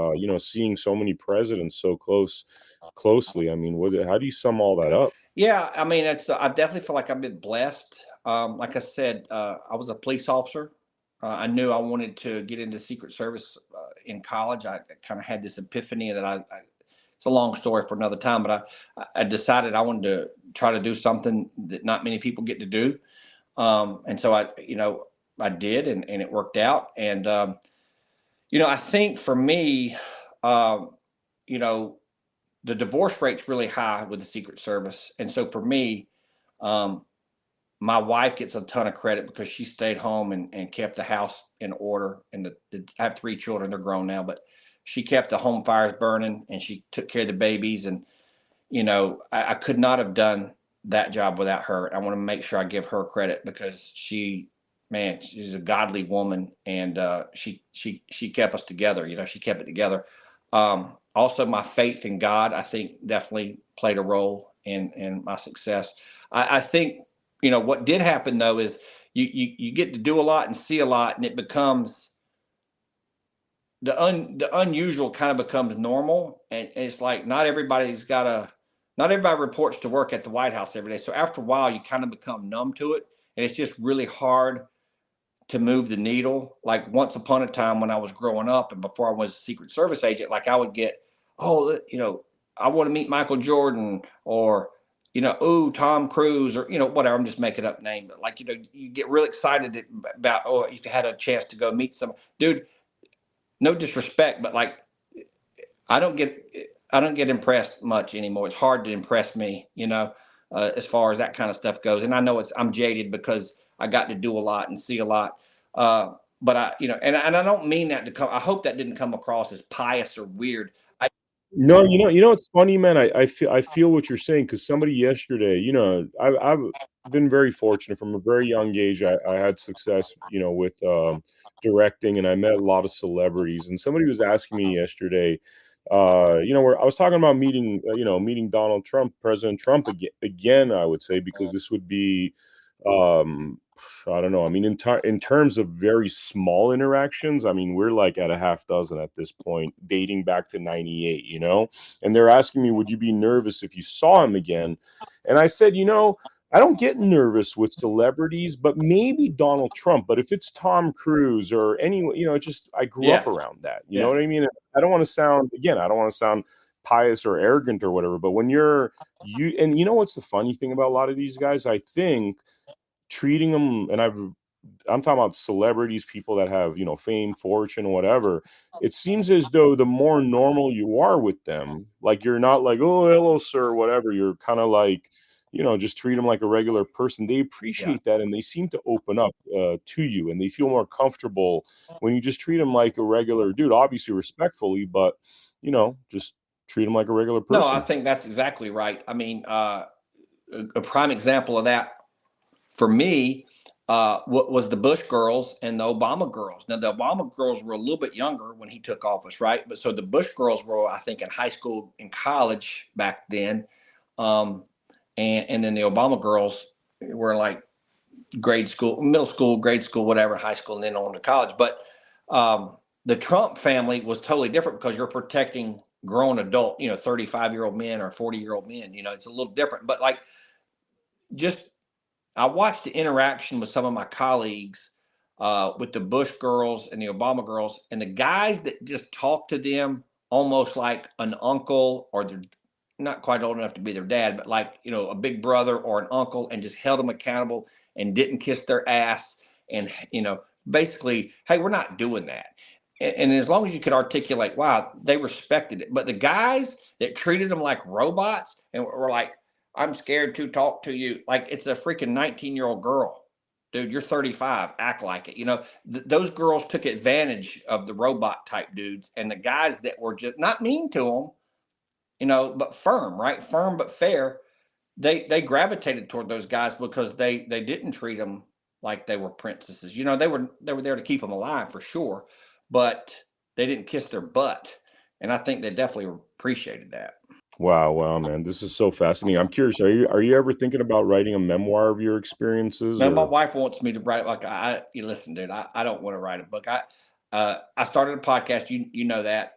seeing so many presidents so closely. I mean, how do you sum all that up? Yeah, I mean, I definitely feel like I've been blessed. Like I said, I was a police officer. I knew I wanted to get into Secret Service in college. I kind of had this epiphany that it's a long story for another time, but I decided I wanted to try to do something that not many people get to do. And so I did, and it worked out. And, I think for me, the divorce rate's really high with the Secret Service. And so for me, my wife gets a ton of credit because she stayed home and kept the house in order. And I have 3 children; they're grown now, but she kept the home fires burning and she took care of the babies. And, I could not have done that job without her. I want to make sure I give her credit, because she's a godly woman, and she kept us together. She kept it together. Also, my faith in God, I think, definitely played a role in my success. I think, what did happen though is you get to do a lot and see a lot, and it becomes the unusual kind of becomes normal, and it's like not everybody reports to work at the White House every day. So after a while, you kind of become numb to it, and it's just really hard to move the needle. Like, once upon a time when I was growing up and before I was a Secret Service agent, like I would get, I want to meet Michael Jordan, or, Tom Cruise, or, whatever. I'm just making up name, but like, you get real excited about, if you had a chance to go meet some dude, no disrespect, but like, I don't get impressed much anymore. It's hard to impress me, as far as that kind of stuff goes. And I know I'm jaded because I got to do a lot and see a lot. But and I don't mean that to come. I hope that didn't come across as pious or weird. No, it's funny, man. I feel what you're saying, because somebody yesterday, I've been very fortunate from a very young age. I had success, with directing, and I met a lot of celebrities. And somebody was asking me yesterday, where I was talking about meeting Donald Trump, President Trump again, I would say, because this would be, I don't know. I mean, in terms of very small interactions, I mean, we're like at a half dozen at this point, dating back to 98, and they're asking me, would you be nervous if you saw him again? And I said, I don't get nervous with celebrities, but maybe Donald Trump. But if it's Tom Cruise or anyone, I grew up around that. You know what I mean? I don't want to sound pious or arrogant or whatever, but when and what's the funny thing about a lot of these guys, I think, treating them, and I'm talking about celebrities, people that have, fame, fortune, whatever. It seems as though the more normal you are with them, like, you're not like, oh, hello, sir, whatever. You're kind of like, just treat them like a regular person. They appreciate that, and they seem to open up to you, and they feel more comfortable when you just treat them like a regular dude, obviously respectfully, but, just treat them like a regular No, I person. think that's exactly right. I mean, a prime example of that for me what was the Bush girls and the Obama girls. Now, the Obama girls were a little bit younger when he took office, right? But so the Bush girls were, I think, in high school and college back then. Um, and then the Obama girls were like grade school, middle school, grade school, whatever, high school, and then on to college. But the Trump family was totally different because you're protecting grown adult, 35-year-old men or 40-year-old men. It's a little different. But like, just I watched the interaction with some of my colleagues with the Bush girls and the Obama girls, and the guys that just talked to them almost like an uncle, or they're not quite old enough to be their dad, but like, a big brother or an uncle, and just held them accountable and didn't kiss their ass. And, basically, hey, we're not doing that. And as long as you could articulate, wow, they respected it. But the guys that treated them like robots and were like, I'm scared to talk to you. Like it's a freaking 19-year-old girl. Dude, you're 35. Act like it. Those girls took advantage of the robot type dudes, and the guys that were just not mean to them, but firm, right? Firm but fair. They gravitated toward those guys because they didn't treat them like they were princesses. They were there to keep them alive for sure, but they didn't kiss their butt, and I think they definitely appreciated that. Wow, man, this is so fascinating. I'm curious, are you ever thinking about writing a memoir of your experiences? Now, my Or wife wants me to write. Like, you listen, dude. I don't want to write a book. I started a podcast. You know that.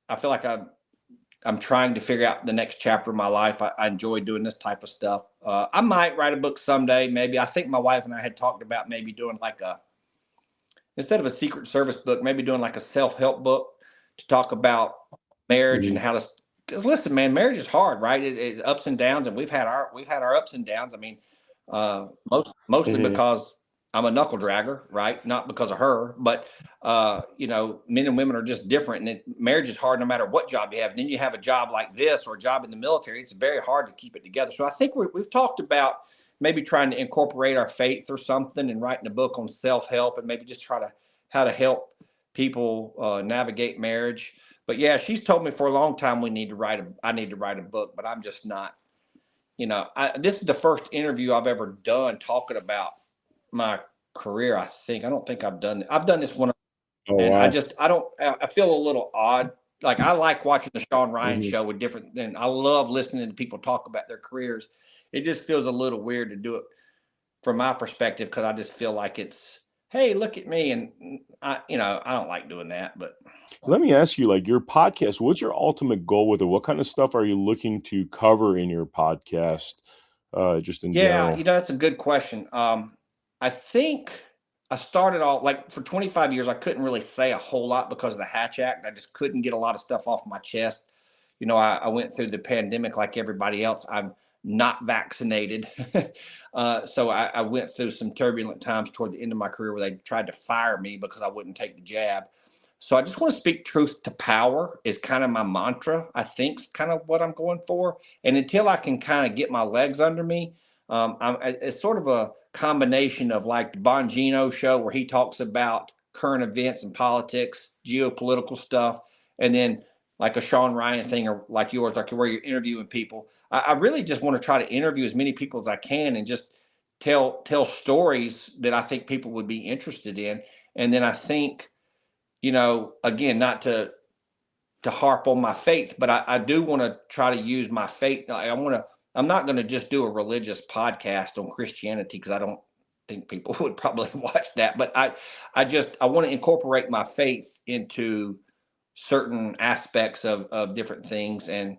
I feel like I'm trying to figure out the next chapter of my life. I enjoy doing this type of stuff. I might write a book someday. Maybe. I think my wife and I had talked about maybe doing like instead of a Secret Service book, maybe doing like a self-help book to talk about marriage and Mhm. how to. Because listen, man, marriage is hard, right? It's ups and downs, and we've had our ups and downs. I mean, mostly Mhm. because I'm a knuckle dragger, right? Not because of her, but men and women are just different, and marriage is hard no matter what job you have. And then you have a job like this or a job in the military; it's very hard to keep it together. So I think we've talked about maybe trying to incorporate our faith or something, and writing a book on self help, and maybe just try to how to help people navigate marriage. But yeah, she's told me for a long time I need to write a book, but I'm just not. This is the first interview I've ever done talking about my career. I don't think I've done this one, Oh, and wow. I feel a little odd. Like I like watching the Sean Ryan Mhm. show with different. Than I love listening to people talk about their careers. It just feels a little weird to do it from my perspective because I just feel like it's, hey, look at me, and I don't like doing that, but. Let me ask you, like, your podcast, what's your ultimate goal with it? What kind of stuff are you looking to cover in your podcast, just in Yeah, general? that's a good question. I think I started off like for 25 years, I couldn't really say a whole lot because of the Hatch Act. I just couldn't get a lot of stuff off my chest. I went through the pandemic like everybody else. I'm not vaccinated. So I went through some turbulent times toward the end of my career where they tried to fire me because I wouldn't take the jab. So I just want to speak truth to power is kind of my mantra. I think kind of what I'm going for. And until I can kind of get my legs under me, it's sort of a combination of like the Bongino show where he talks about current events and politics, geopolitical stuff, and then like a Sean Ryan thing or like yours, like where you're interviewing people. I really just want to try to interview as many people as I can and just tell stories that I think people would be interested in. And then I think, again, not to harp on my faith, but I do want to try to use my faith. I'm not going to just do a religious podcast on Christianity because I don't think people would probably watch that. But I want to incorporate my faith into certain aspects of different things and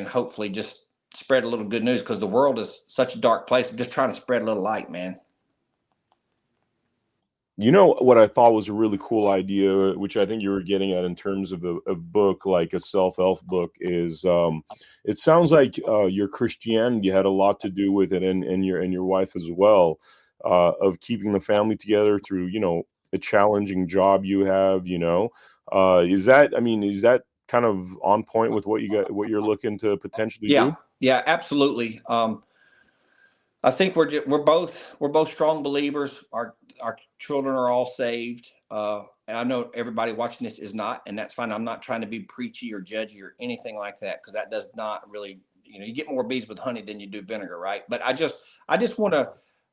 hopefully just spread a little good news because the world is such a dark place. I'm just trying to spread a little light, man. You know what I thought was a really cool idea, which I think you were getting at in terms of a book, like a self-help book, is it sounds like your Christianity had a lot to do with it, and your wife as well, of keeping the family together through a challenging job you have. Is that kind of on point with what you're looking to potentially Yeah, do? yeah, absolutely. I think we're both strong believers. Our children are all saved. And I know everybody watching this is not, and that's fine. I'm not trying to be preachy or judgy or anything like that, because that does not really, you get more bees with honey than you do vinegar, right? But I just want to,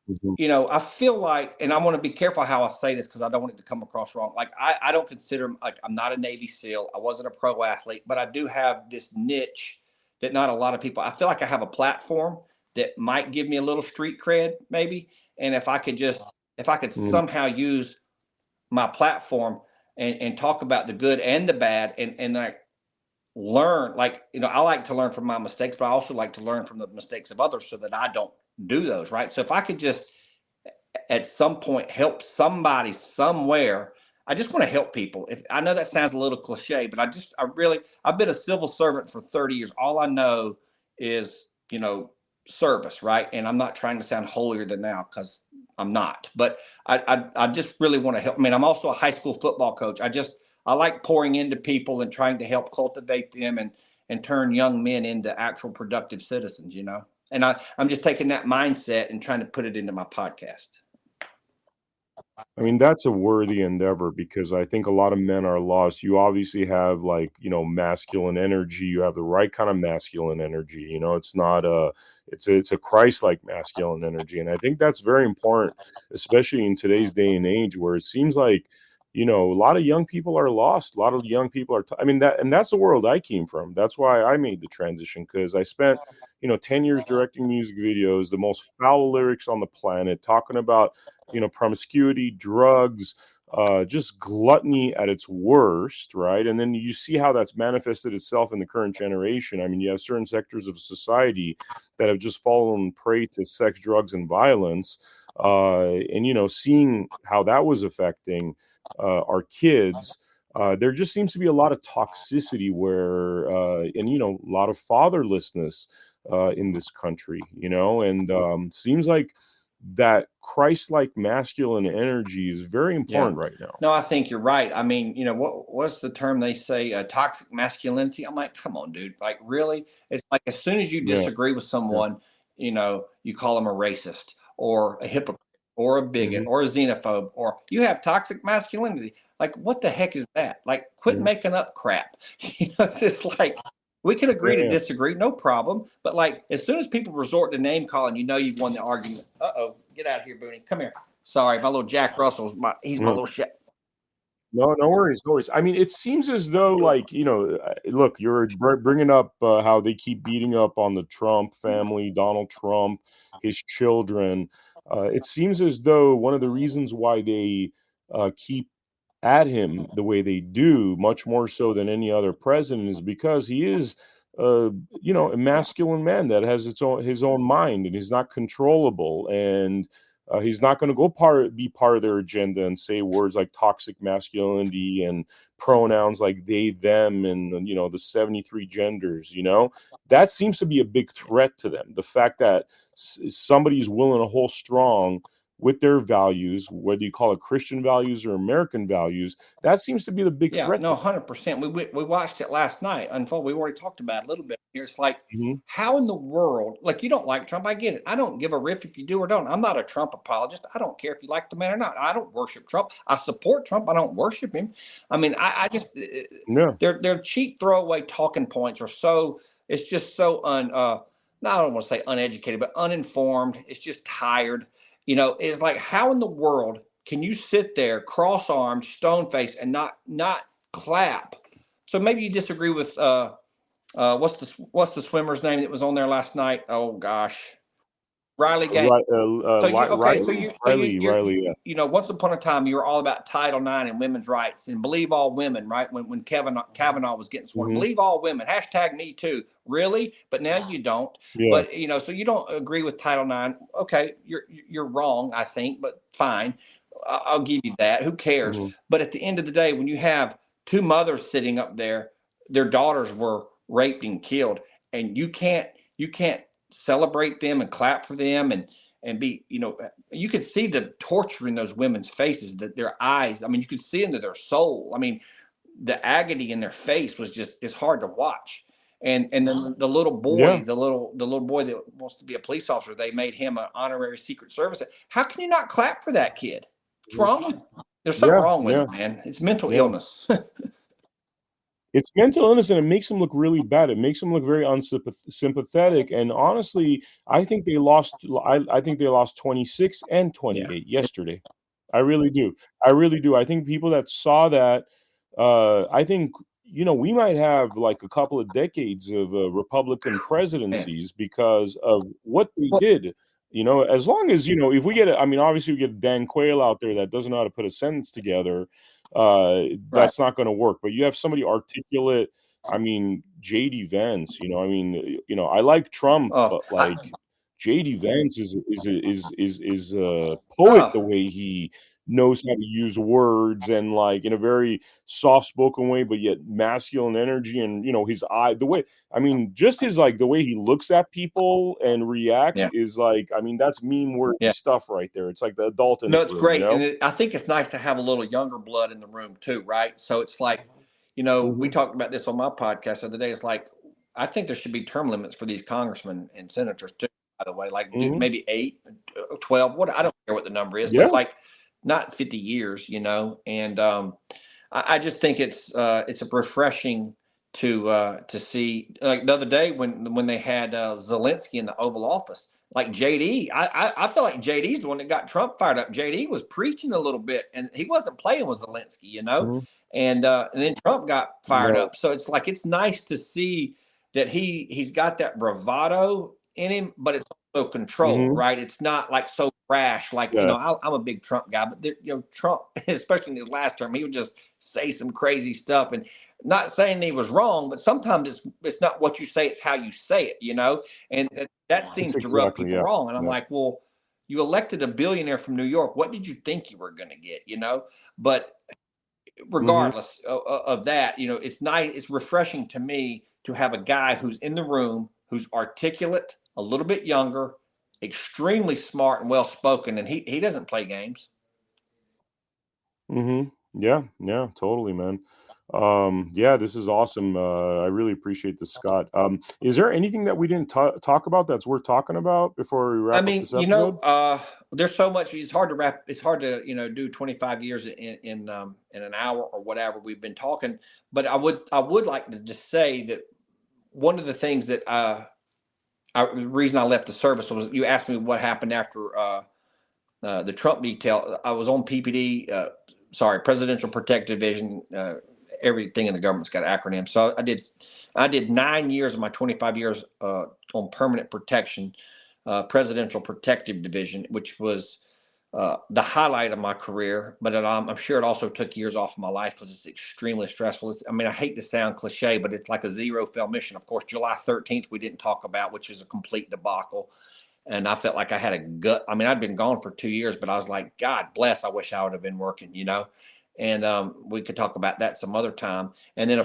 Mhm. I feel like, and I want to be careful how I say this because I don't want it to come across wrong. Like I don't consider, like, I'm not a Navy SEAL. I wasn't a pro athlete, but I do have this niche that not a lot of people. I feel like I have a platform that might give me a little street cred, maybe. And if I could Mm. somehow use my platform and talk about the good and the bad, and like learn, like, I like to learn from my mistakes, but I also like to learn from the mistakes of others so that I don't do those, right? So if I could just at some point help somebody somewhere. I just want to help people. If I know that sounds a little cliche, but I've been a civil servant for 30 years. All I know is, service, right? And I'm not trying to sound holier than thou, because I'm not. But I just really want to help. I mean, I'm also a high school football coach. I like pouring into people and trying to help cultivate them and turn young men into actual productive citizens, And I'm just taking that mindset and trying to put it into my podcast. I mean, that's a worthy endeavor because I think a lot of men are lost. You obviously have, like, masculine energy. You have the right kind of masculine energy. It's not it's a Christ-like masculine energy. And I think that's very important, especially in today's day and age where it seems like, a lot of young people are lost. A lot of young people are, I mean, that's the world I came from. That's why I made the transition, because I spent, 10 years directing music videos, the most foul lyrics on the planet, talking about promiscuity, drugs, just gluttony at its worst, right? And then you see how that's manifested itself in the current generation. I mean, you have certain sectors of society that have just fallen prey to sex, drugs, and violence. And, seeing how that was affecting our kids. There just seems to be a lot of toxicity and, a lot of fatherlessness in this country, and seems like that Christ-like masculine energy is very Yeah. important right now. No, I think you're right. I mean, what's the term they say? Toxic masculinity. I'm like, come on, dude. Like, really? It's like as soon as you Yeah, disagree with yeah. someone, you call them a racist or a hypocrite or a bigot Mhm, or a xenophobe, or you have toxic masculinity. Like, what the heck is that? Like, quit mhm. making up crap. It's just like, we can agree to Yeah, disagree, no problem. But like, as soon as people resort to name calling, you've won the argument. Get out of here, Booney. Come here. Sorry, my little Jack Russell's he's my yeah. little shit. No, no worries, no worries. I mean, it seems as though, like, look, you're bringing up how they keep beating up on the Trump family, Donald Trump, his children. It seems as though one of the reasons why they keep at him the way they do, much more so than any other president, is because he is, a masculine man that has his own mind, and he's not controllable, and he's not going to be part of their agenda and say words like toxic masculinity and pronouns like they, them, and the 73 genders. That seems to be a big threat to them. The fact that somebody's willing to hold strong with their values, whether you call it Christian values or American values, that seems to be the big Yeah, threat no, to them. 100%. We watched it last night unfold. We already talked about it a little bit. It's like, Mhm. how in the world? Like, you don't like Trump? I get it. I don't give a rip if you do or don't. I'm not a Trump apologist. I don't care if you like the man or not. I don't worship Trump. I support Trump. I don't worship him. I mean, I just Yeah. their cheap throwaway talking points are so. It's just so not, I don't want to say uneducated, but uninformed. It's just tired. It's like, how in the world can you sit there cross-armed, stone-faced, and not clap? So maybe you disagree with what's the swimmer's name that was on there last night? Oh gosh, Riley Gaines. Riley, yeah. Once upon a time you were all about Title IX and women's rights and believe all women, right? When Kavanaugh was getting sworn, Mhm. believe all women. Hashtag me too. Really? But now you don't. Yeah. But so you don't agree with Title IX. Okay, you're wrong, I think, but fine. I'll give you that. Who cares? Mhm. But at the end of the day, when you have two mothers sitting up there, their daughters were raped and killed, and you can't celebrate them and clap for them and be, you could see the torture in those women's faces, that their eyes, I mean, you could see into their soul. I mean, the agony in their face was just, it's hard to watch. And then the little Yeah. boy, the little boy that wants to be a police officer, they made him an honorary Secret Service. How can you not clap for that kid? What's Mhm. wrong? There's something Yeah, wrong with yeah, it, man. It's mental yeah. illness. It's mental illness, and it makes him look really bad. It makes him look very sympathetic. And honestly, I think they lost. I think they lost 26 and Yeah. 28 yesterday. I really do. I really do. I think people that saw that, I think we might have like a couple of decades of Republican Man. presidencies because of what they Well, did. As long as if we get, I mean, obviously we get Dan Quayle out there that doesn't know how to put a sentence together, right. that's not going to work. But you have somebody articulate. I mean, JD Vance. I mean, I like Trump, Oh, but like JD Vance is a poet oh, the way he knows how to use words and like in a very soft spoken way, but yet masculine energy and his eye, the way I mean, just his like the way he looks at people and reacts yeah. is like I mean, that's meme worthy Yeah. stuff right there. It's like the adult in the No, it's room, you great. And know? I think it's nice to have a little younger blood in the room too, right? So it's like, we Mhm. talked about this on my podcast the other day. It's like, I think there should be term limits for these congressmen and senators too, by the way, like Mhm. maybe 8, 12, what, I don't care what the number is, but Yeah. like not 50 years, and I just think it's a refreshing to see like the other day when they had Zelensky in the Oval Office, like JD. I feel like JD's the one that got Trump fired up. JD was preaching a little bit, and he wasn't playing with Zelensky, Mhm. and then Trump got fired No. up. So it's like it's nice to see that he's got that bravado in him, but it's also controlled, Mhm. right? It's not like so brash. Like Yeah. I'm a big Trump guy, but Trump, especially in his last term, he would just say some crazy stuff, and not saying he was wrong, but sometimes it's not what you say, it's how you say it, and that It's seems to rub exactly, people yeah. wrong. And I'm Yeah. like, well, you elected a billionaire from New York. What did you think you were going to get? But Mhm. regardless of that, it's nice, it's refreshing to me to have a guy who's in the room, who's articulate, a little bit younger, extremely smart and well spoken, and he doesn't play games. Mhm. Yeah, yeah, totally, man. Yeah, this is awesome. I really appreciate this, Scott. Is there anything that we didn't talk about that's worth talking about before we I wrap up mean, this episode? there's so much. It's hard to wrap. It's hard to do 25 years in an hour or whatever we've been talking. But I would like to just say that one of the things that the reason I left the service was you asked me what happened after the Trump detail. I was on PPD. Sorry, Presidential Protective Division. Everything in the government's got acronyms. So I did 9 years of my 25 years on permanent protection, Presidential Protective Division, which was the highlight of my career. But I'm sure it also took years off of my life because it's extremely stressful. I mean, I hate to sound cliche, but it's like a zero fail mission. Of course, July 13th we didn't talk about, which is a complete debacle. And I felt like I had a gut. I mean, I'd been gone for 2 years, but I was like, God bless. I wish I would have been working. And we could talk about that some other time. And then,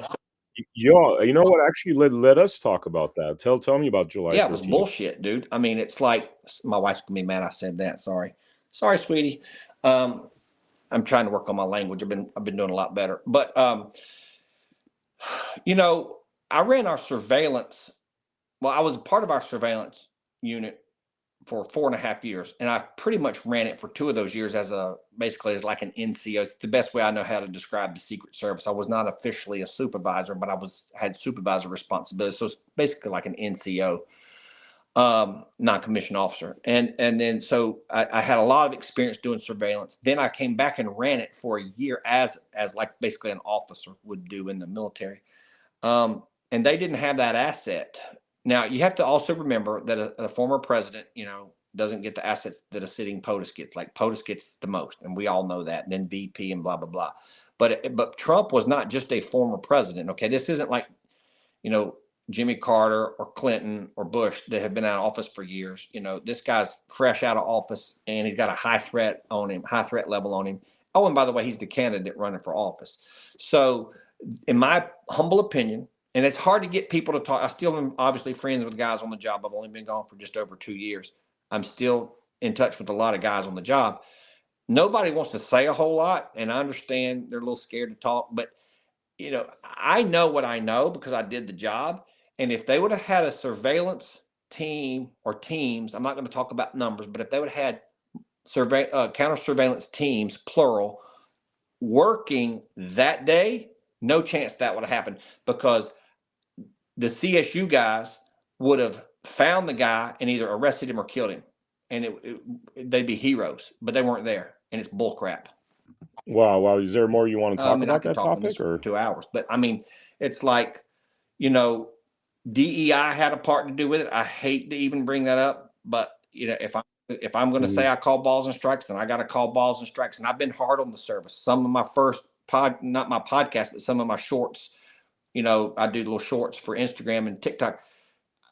Yeah, you know what? Actually, let us talk about that. Tell me about July yeah, it was 13th. bullshit, dude. I mean, it's like my wife's gonna be mad I said that. Sorry, sweetie. Um, I'm trying to work on my language. I've been doing a lot better. But you know, I ran our surveillance. Well, I was part of our surveillance unit for 4.5 years, and I pretty much ran it for 2 of those years basically as like an NCO. It's the best way I know how to describe the Secret Service. I was not officially a supervisor, but had supervisor responsibility. So it's basically like an NCO, non-commissioned officer. And then so I had a lot of experience doing surveillance. Then I came back and ran it for a year as like basically an officer would do in the military. And they didn't have that asset. Now you have to also remember that a former president, doesn't get the assets that a sitting POTUS gets. Like POTUS gets the most, and we all know that. And then VP and blah blah blah. But Trump was not just a former president. Okay, this isn't like you know Jimmy Carter or Clinton or Bush that have been out of office for years. This guy's fresh out of office, and he's got a high threat level on him. Oh, and by the way, he's the candidate running for office. So, in my humble opinion, and it's hard to get people to talk. I still am obviously friends with guys on the job. I've only been gone for just over 2 years. I'm still in touch with a lot of guys on the job. Nobody wants to say a whole lot, and I understand they're a little scared to talk, but I know what I know because I did the job. And if they would have had a surveillance team or teams, I'm not going to talk about numbers, but if they would have had counter surveillance teams, plural, working that day, no chance that would have happened, because the CSU guys would have found the guy and either arrested him or killed him, and they'd be heroes, but they weren't there, and it's bullcrap. Wow, wow. Is there more you want to I talk mean, I about could that talk on this topic, for or? 2 hours, but I mean, it's like, you know, DEI had a part to do with it. I hate to even bring that up, but you know, if I'm going to say Mhm. I call balls and strikes, then I got to call balls and strikes. And I've been hard on the service. Some of my first not my podcast, but some of my shorts. You know, I do little shorts for Instagram and TikTok.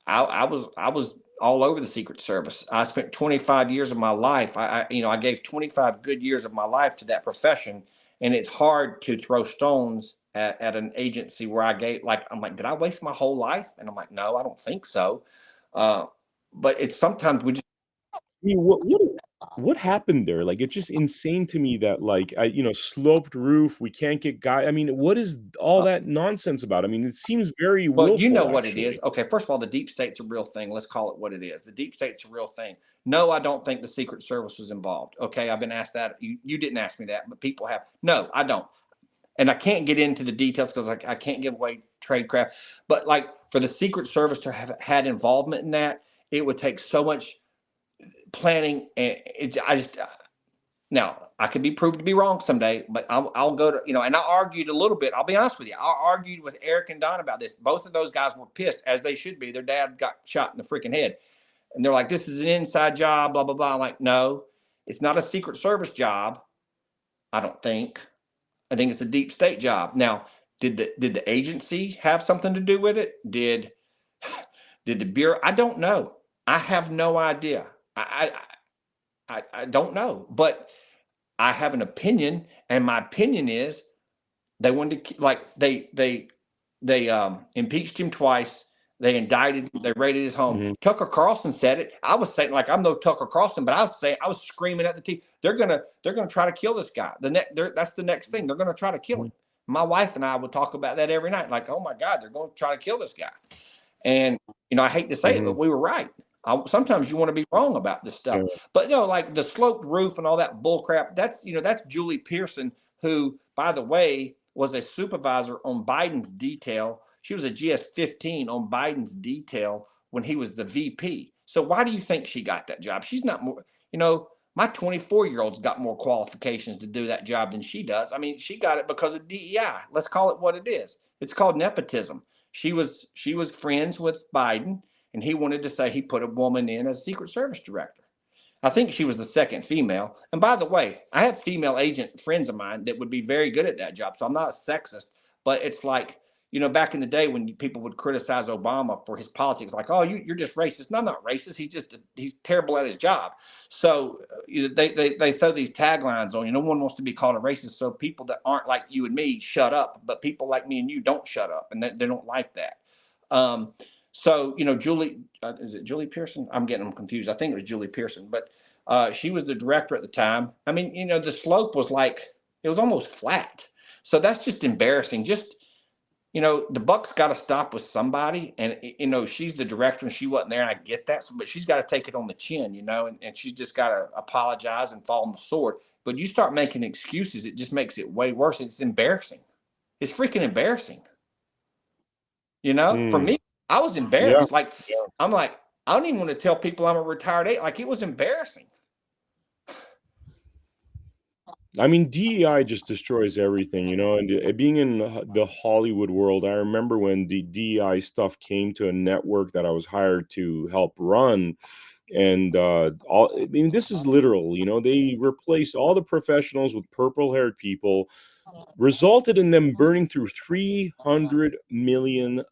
I was all over the Secret Service. I spent 25 years of my life. I gave 25 good years of my life to that profession, and it's hard to throw stones at an agency where I'm like, did I waste my whole life? And I'm like, no, I don't think so. Uh, but it's sometimes we just I mean, what happened there? Like, it's just insane to me that, like, sloped roof, we can't get guy. I mean, what is all uh, that nonsense about? I mean, it seems very well, you know willful, what it is. actually. Okay, first of all, the deep state's a real thing. Let's call it what it is. The deep state's a real thing. No, I don't think the Secret Service was involved. Okay, I've been asked that. You didn't ask me that, but people have. No, I don't. And I can't get into the details because I can't give away trade craft. But like for the Secret Service to have had involvement in that, it would take so much planning. And I just now I could be proved to be wrong someday, but I'll go to And I argued a little bit. I'll be honest with you. I argued with Eric and Don about this. Both of those guys were pissed, as they should be. Their dad got shot in the freaking head, and they're like, "This is an inside job." Blah blah blah. I'm like, no, it's not a Secret Service job. I don't think. I think it's a deep state job. Now, did the agency have something to do with it? Did the bureau? I don't know. I have no idea. I don't know, but I have an opinion, and my opinion is they wanted to they impeached him twice. They indicted him. They raided his home. Mhm, Tucker Carlson said it. I was saying, like, I'm no Tucker Carlson, but I was screaming at the TV. They're gonna try to kill this guy. That's the next thing. They're gonna try to kill mhm, him. My wife and I would talk about that every night. Like, oh my God, they're going to try to kill this guy. And I hate to say it, but mhm. we were right. Sometimes you want to be wrong about this stuff. Yeah. But like the sloped roof and all that bull crap, that's Julie Pearson, who, by the way, was a supervisor on Biden's detail. She was a GS-15 on Biden's detail when he was the VP. So why do you think she got that job? She's not more, my 24-year-old's got more qualifications to do that job than she does. I mean, she got it because of DEI. Let's call it what it is. It's called nepotism. She was friends with Biden, and he wanted to say he put a woman in as Secret Service director. I think she was the second female. And by the way, I have female agent friends of mine that would be very good at that job. So I'm not a sexist, but it's like, back in the day when people would criticize Obama for his politics, like, oh, you're just racist. No, I'm not racist. He's terrible at his job. So they throw these taglines on. No one wants to be called a racist. So people that aren't like you and me shut up, but people like me and you don't shut up, and they don't like that. Um, so Julie, is it Julie Pearson? I'm getting them confused. I think it was Julie Pearson, but she was the director at the time. I mean, the slope was like it was almost flat. So that's just embarrassing. Just the buck's got to stop with somebody, and she's the director and she wasn't there, and I get that. But she's got to take it on the chin, and she's just got to apologize and fall on the sword. But you start making excuses, it just makes it way worse. It's embarrassing. It's freaking embarrassing. For Mm. me, I was Yeah. embarrassed. Like, I'm like, I don't even want to tell people I'm a retired agent. Like, it was embarrassing. I mean, DEI just destroys everything, and being in the Hollywood world, I remember when the DEI stuff came to a network that I was hired to help run, and I mean, this is literal, they replaced all the professionals with purple-haired people, resulted in them burning through $300 million,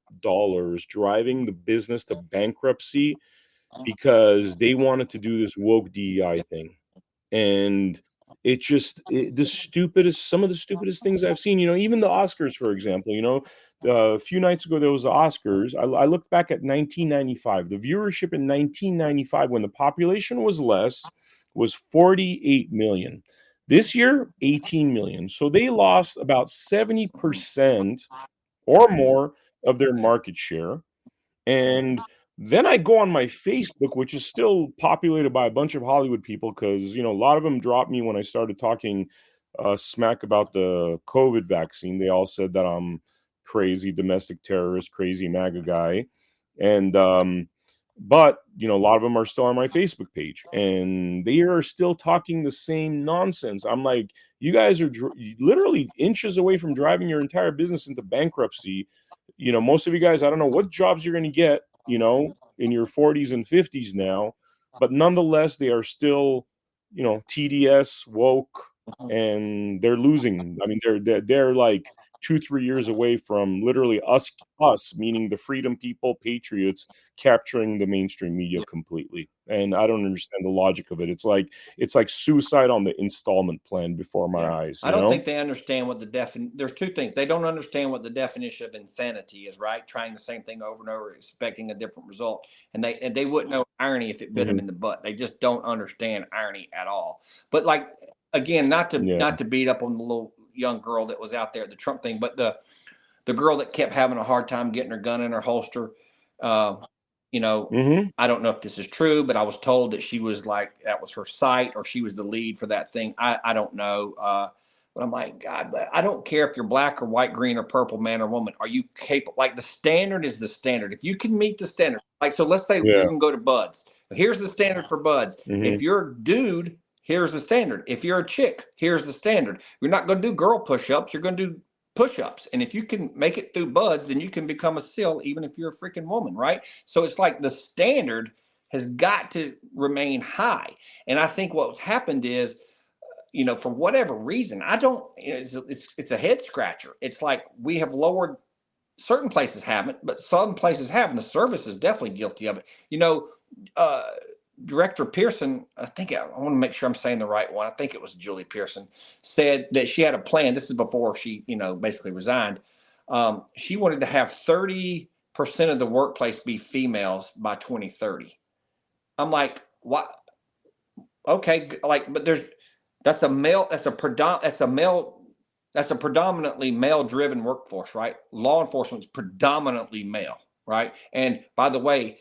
driving the business to bankruptcy because they wanted to do this woke DEI thing. And some of the stupidest things I've seen, even the Oscars, for example, a few nights ago, there was the Oscars. I looked back at 1995. The viewership in 1995, when the population was less, was 48 million. This year, 18 million. So they lost about 70% or more of their market share. And then I go on my Facebook, which is still populated by a bunch of Hollywood people, because a lot of them dropped me when I started talking smack about the COVID vaccine. They all said that I'm crazy domestic terrorist, crazy MAGA guy, and but a lot of them are still on my Facebook page, and they are still talking the same nonsense. I'm like, you guys are literally inches away from driving your entire business into bankruptcy. Most of you guys, I don't know what jobs you're going to get, in your 40s and 50s now, but nonetheless, they are still, TDS woke, and they're losing. I mean, they're like 2-3 years away from literally us, meaning the freedom people, patriots, capturing the mainstream media completely. And I don't understand the logic of it. It's like suicide on the installment plan before my eyes. I don't think they understand what there's two things. They don't understand what the definition of insanity is, right? Trying the same thing over and over, expecting a different result. And they wouldn't know irony if it bit them in the butt. They just don't understand irony at all. But like, again, not to beat up on the little young girl that was out there at the Trump thing, but the girl that kept having a hard time getting her gun in her holster. I don't know if this is true, but I was told that she was like, that was her site, or she was the lead for that thing. I don't know. But I'm like, God, but I don't care if you're black or white, green or purple, man or woman. Are you capable? Like, the standard is the standard. If you can meet the standard, like, so let's say we can go to Buds. Here's the standard for Buds. If you're a dude, here's the standard. If you're a chick, here's the standard. You're not going to do girl push-ups. You're going to do push-ups. And if you can make it through Buds, then you can become a SEAL, even if you're a freaking woman, right? So it's like the standard has got to remain high. And I think what's happened is, for whatever reason, I don't, it's a head scratcher. It's like we have lowered, certain places haven't, but some places have, and the service is definitely guilty of it. Director Pearson, I want to make sure I'm saying the right one. I think it was Julie Pearson, said that she had a plan. This is before she, basically resigned. She wanted to have 30% of the workplace be females by 2030. I'm like, what? Okay, like, but that's a predominantly male-driven workforce, right? Law enforcement is predominantly male, right? And by the way,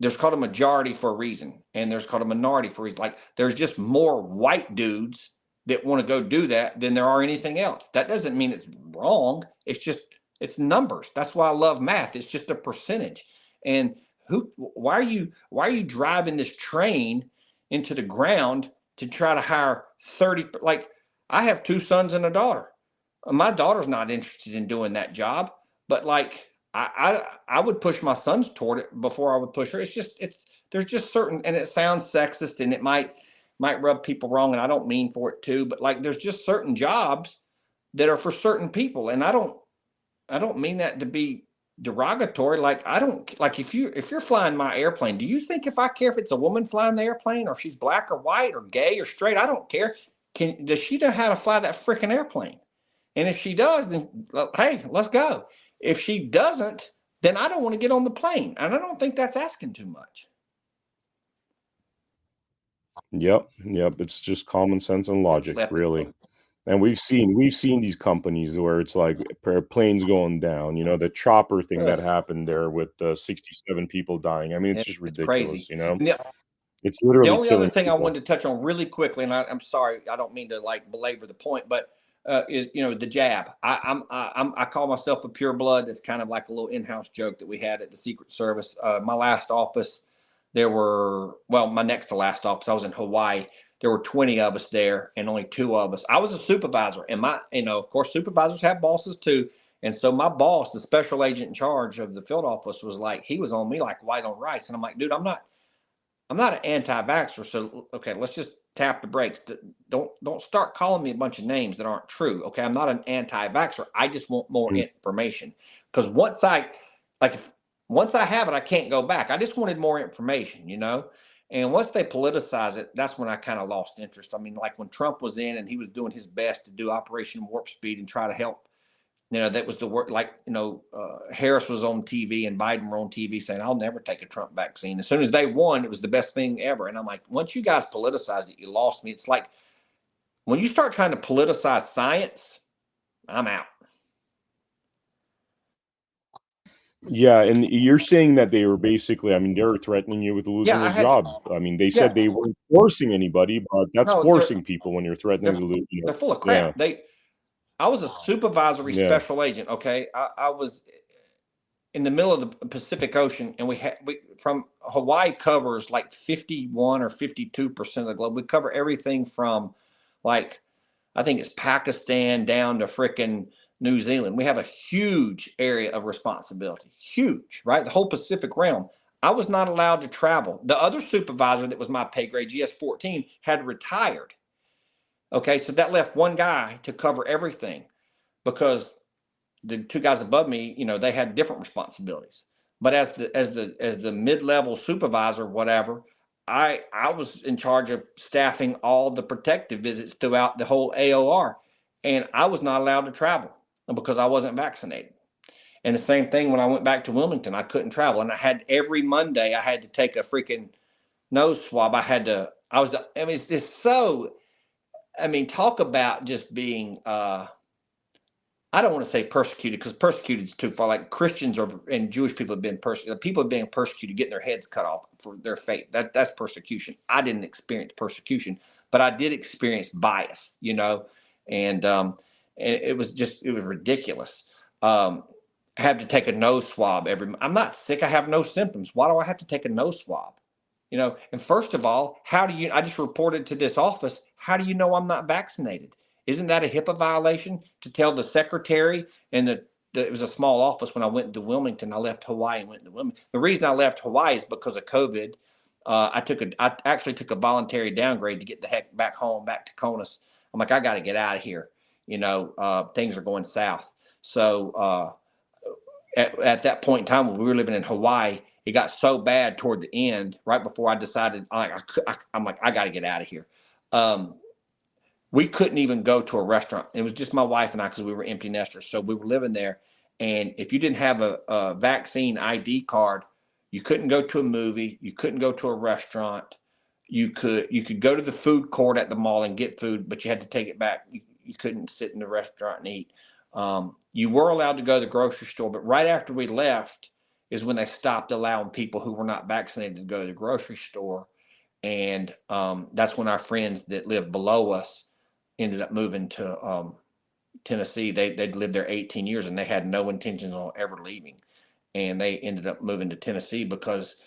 there's called a majority for a reason, and there's called a minority for a reason. Like, there's just more white dudes that want to go do that than there are anything else. That doesn't mean it's wrong. It's numbers. That's why I love math. It's just a percentage. And why are you driving this train into the ground to try to hire 30? Like, I have 2 sons and a daughter. My daughter's not interested in doing that job, but like, I would push my sons toward it before I would push her. There's just certain, and it sounds sexist, and it might rub people wrong, and I don't mean for it to, but like, there's just certain jobs that are for certain people, and I don't mean that to be derogatory. Like, I don't, like, if you're flying my airplane, do you think if I care if it's a woman flying the airplane, or if she's black or white or gay or straight? I don't care. Does she know how to fly that freaking airplane? And if she does, then hey, let's go. If she doesn't, then I don't want to get on the plane. And I don't think that's asking too much. Yep. It's just common sense and logic, really. And we've seen these companies where it's like planes going down. The chopper thing that happened there with 67 people dying. I mean, it's just ridiculous. Crazy. It's literally the only other thing people. I wanted to touch on really quickly, and I'm sorry, I don't mean to like belabor the point, but is the jab. I call myself a pure blood. It's kind of like a little in-house joke that we had at the Secret Service. My last office, my next to last office, I was in Hawaii. There were 20 of us there, and only 2 of us. I was a supervisor, and of course, supervisors have bosses too. And so my boss, the special agent in charge of the field office, was like, he was on me like white on rice, and I'm like, dude, I'm not an anti-vaxxer, so okay, let's just tap the brakes. Don't start calling me a bunch of names that aren't true. Okay, I'm not an anti-vaxxer. I just want more information, because once I have it, I can't go back. I just wanted more information, And once they politicize it, that's when I kind of lost interest. I mean, like when Trump was in and he was doing his best to do Operation Warp Speed and try to help. That was the work. Like, Harris was on TV and Biden were on TV saying, I'll never take a Trump vaccine. As soon as they won, it was the best thing ever. And I'm like, once you guys politicized it, you lost me. It's like when you start trying to politicize science, I'm out. Yeah, and you're saying that they were basically, I mean, they were threatening you with losing Yeah, a I had, job. I mean, they said yeah, they weren't forcing anybody, but that's no, forcing people when you're they're threatening to lose, they're full of Yeah, crap. I was a supervisory yeah. special agent. Okay, I was in the middle of the Pacific Ocean, and we from Hawaii covers like 51 or 52% of the globe. We cover everything from like I think it's Pakistan down to frickin' New Zealand. We have a huge area of responsibility, huge, right? The whole Pacific realm. I was not allowed to travel. The other supervisor that was my pay grade, GS 14, had retired. Okay, so that left one guy to cover everything because the two guys above me, they had different responsibilities. But as the mid-level supervisor, whatever, I was in charge of staffing all the protective visits throughout the whole AOR, and I was not allowed to travel because I wasn't vaccinated. And the same thing when I went back to Wilmington, I couldn't travel, and I had every Monday I had to take a freaking nose swab. I mean, it's just so. I mean, talk about just being I don't want to say persecuted because persecuted is too far. Like Christians and Jewish people have been persecuted. People are being persecuted, getting their heads cut off for their faith. That's persecution. I didn't experience persecution, but I did experience bias. And it was ridiculous. I had to take a nose swab every. I'm not sick. I have no symptoms. Why do I have to take a nose swab? And first of all, how do you? I just reported to this office. How do you know I'm not vaccinated? Isn't that a HIPAA violation to tell the secretary and it was a small office when I went to Wilmington. I left Hawaii and went to Wilmington. The reason I left Hawaii is because of COVID. I actually took a voluntary downgrade to get the heck back home, back to CONUS. I'm like, I got to get out of here. Things are going south. So at that point in time when we were living in Hawaii, it got so bad toward the end, right before I decided, I'm like, I got to get out of here. We couldn't even go to a restaurant. It was just my wife and I because we were empty nesters. So we were living there. And if you didn't have a vaccine ID card, you couldn't go to a movie. You couldn't go to a restaurant. You could go to the food court at the mall and get food, but you had to take it back. You couldn't sit in the restaurant and eat. You were allowed to go to the grocery store, but right after we left is when they stopped allowing people who were not vaccinated to go to the grocery store. And that's when our friends that lived below us ended up moving to Tennessee. They'd lived there 18 years and they had no intentions on ever leaving. And they ended up moving to Tennessee because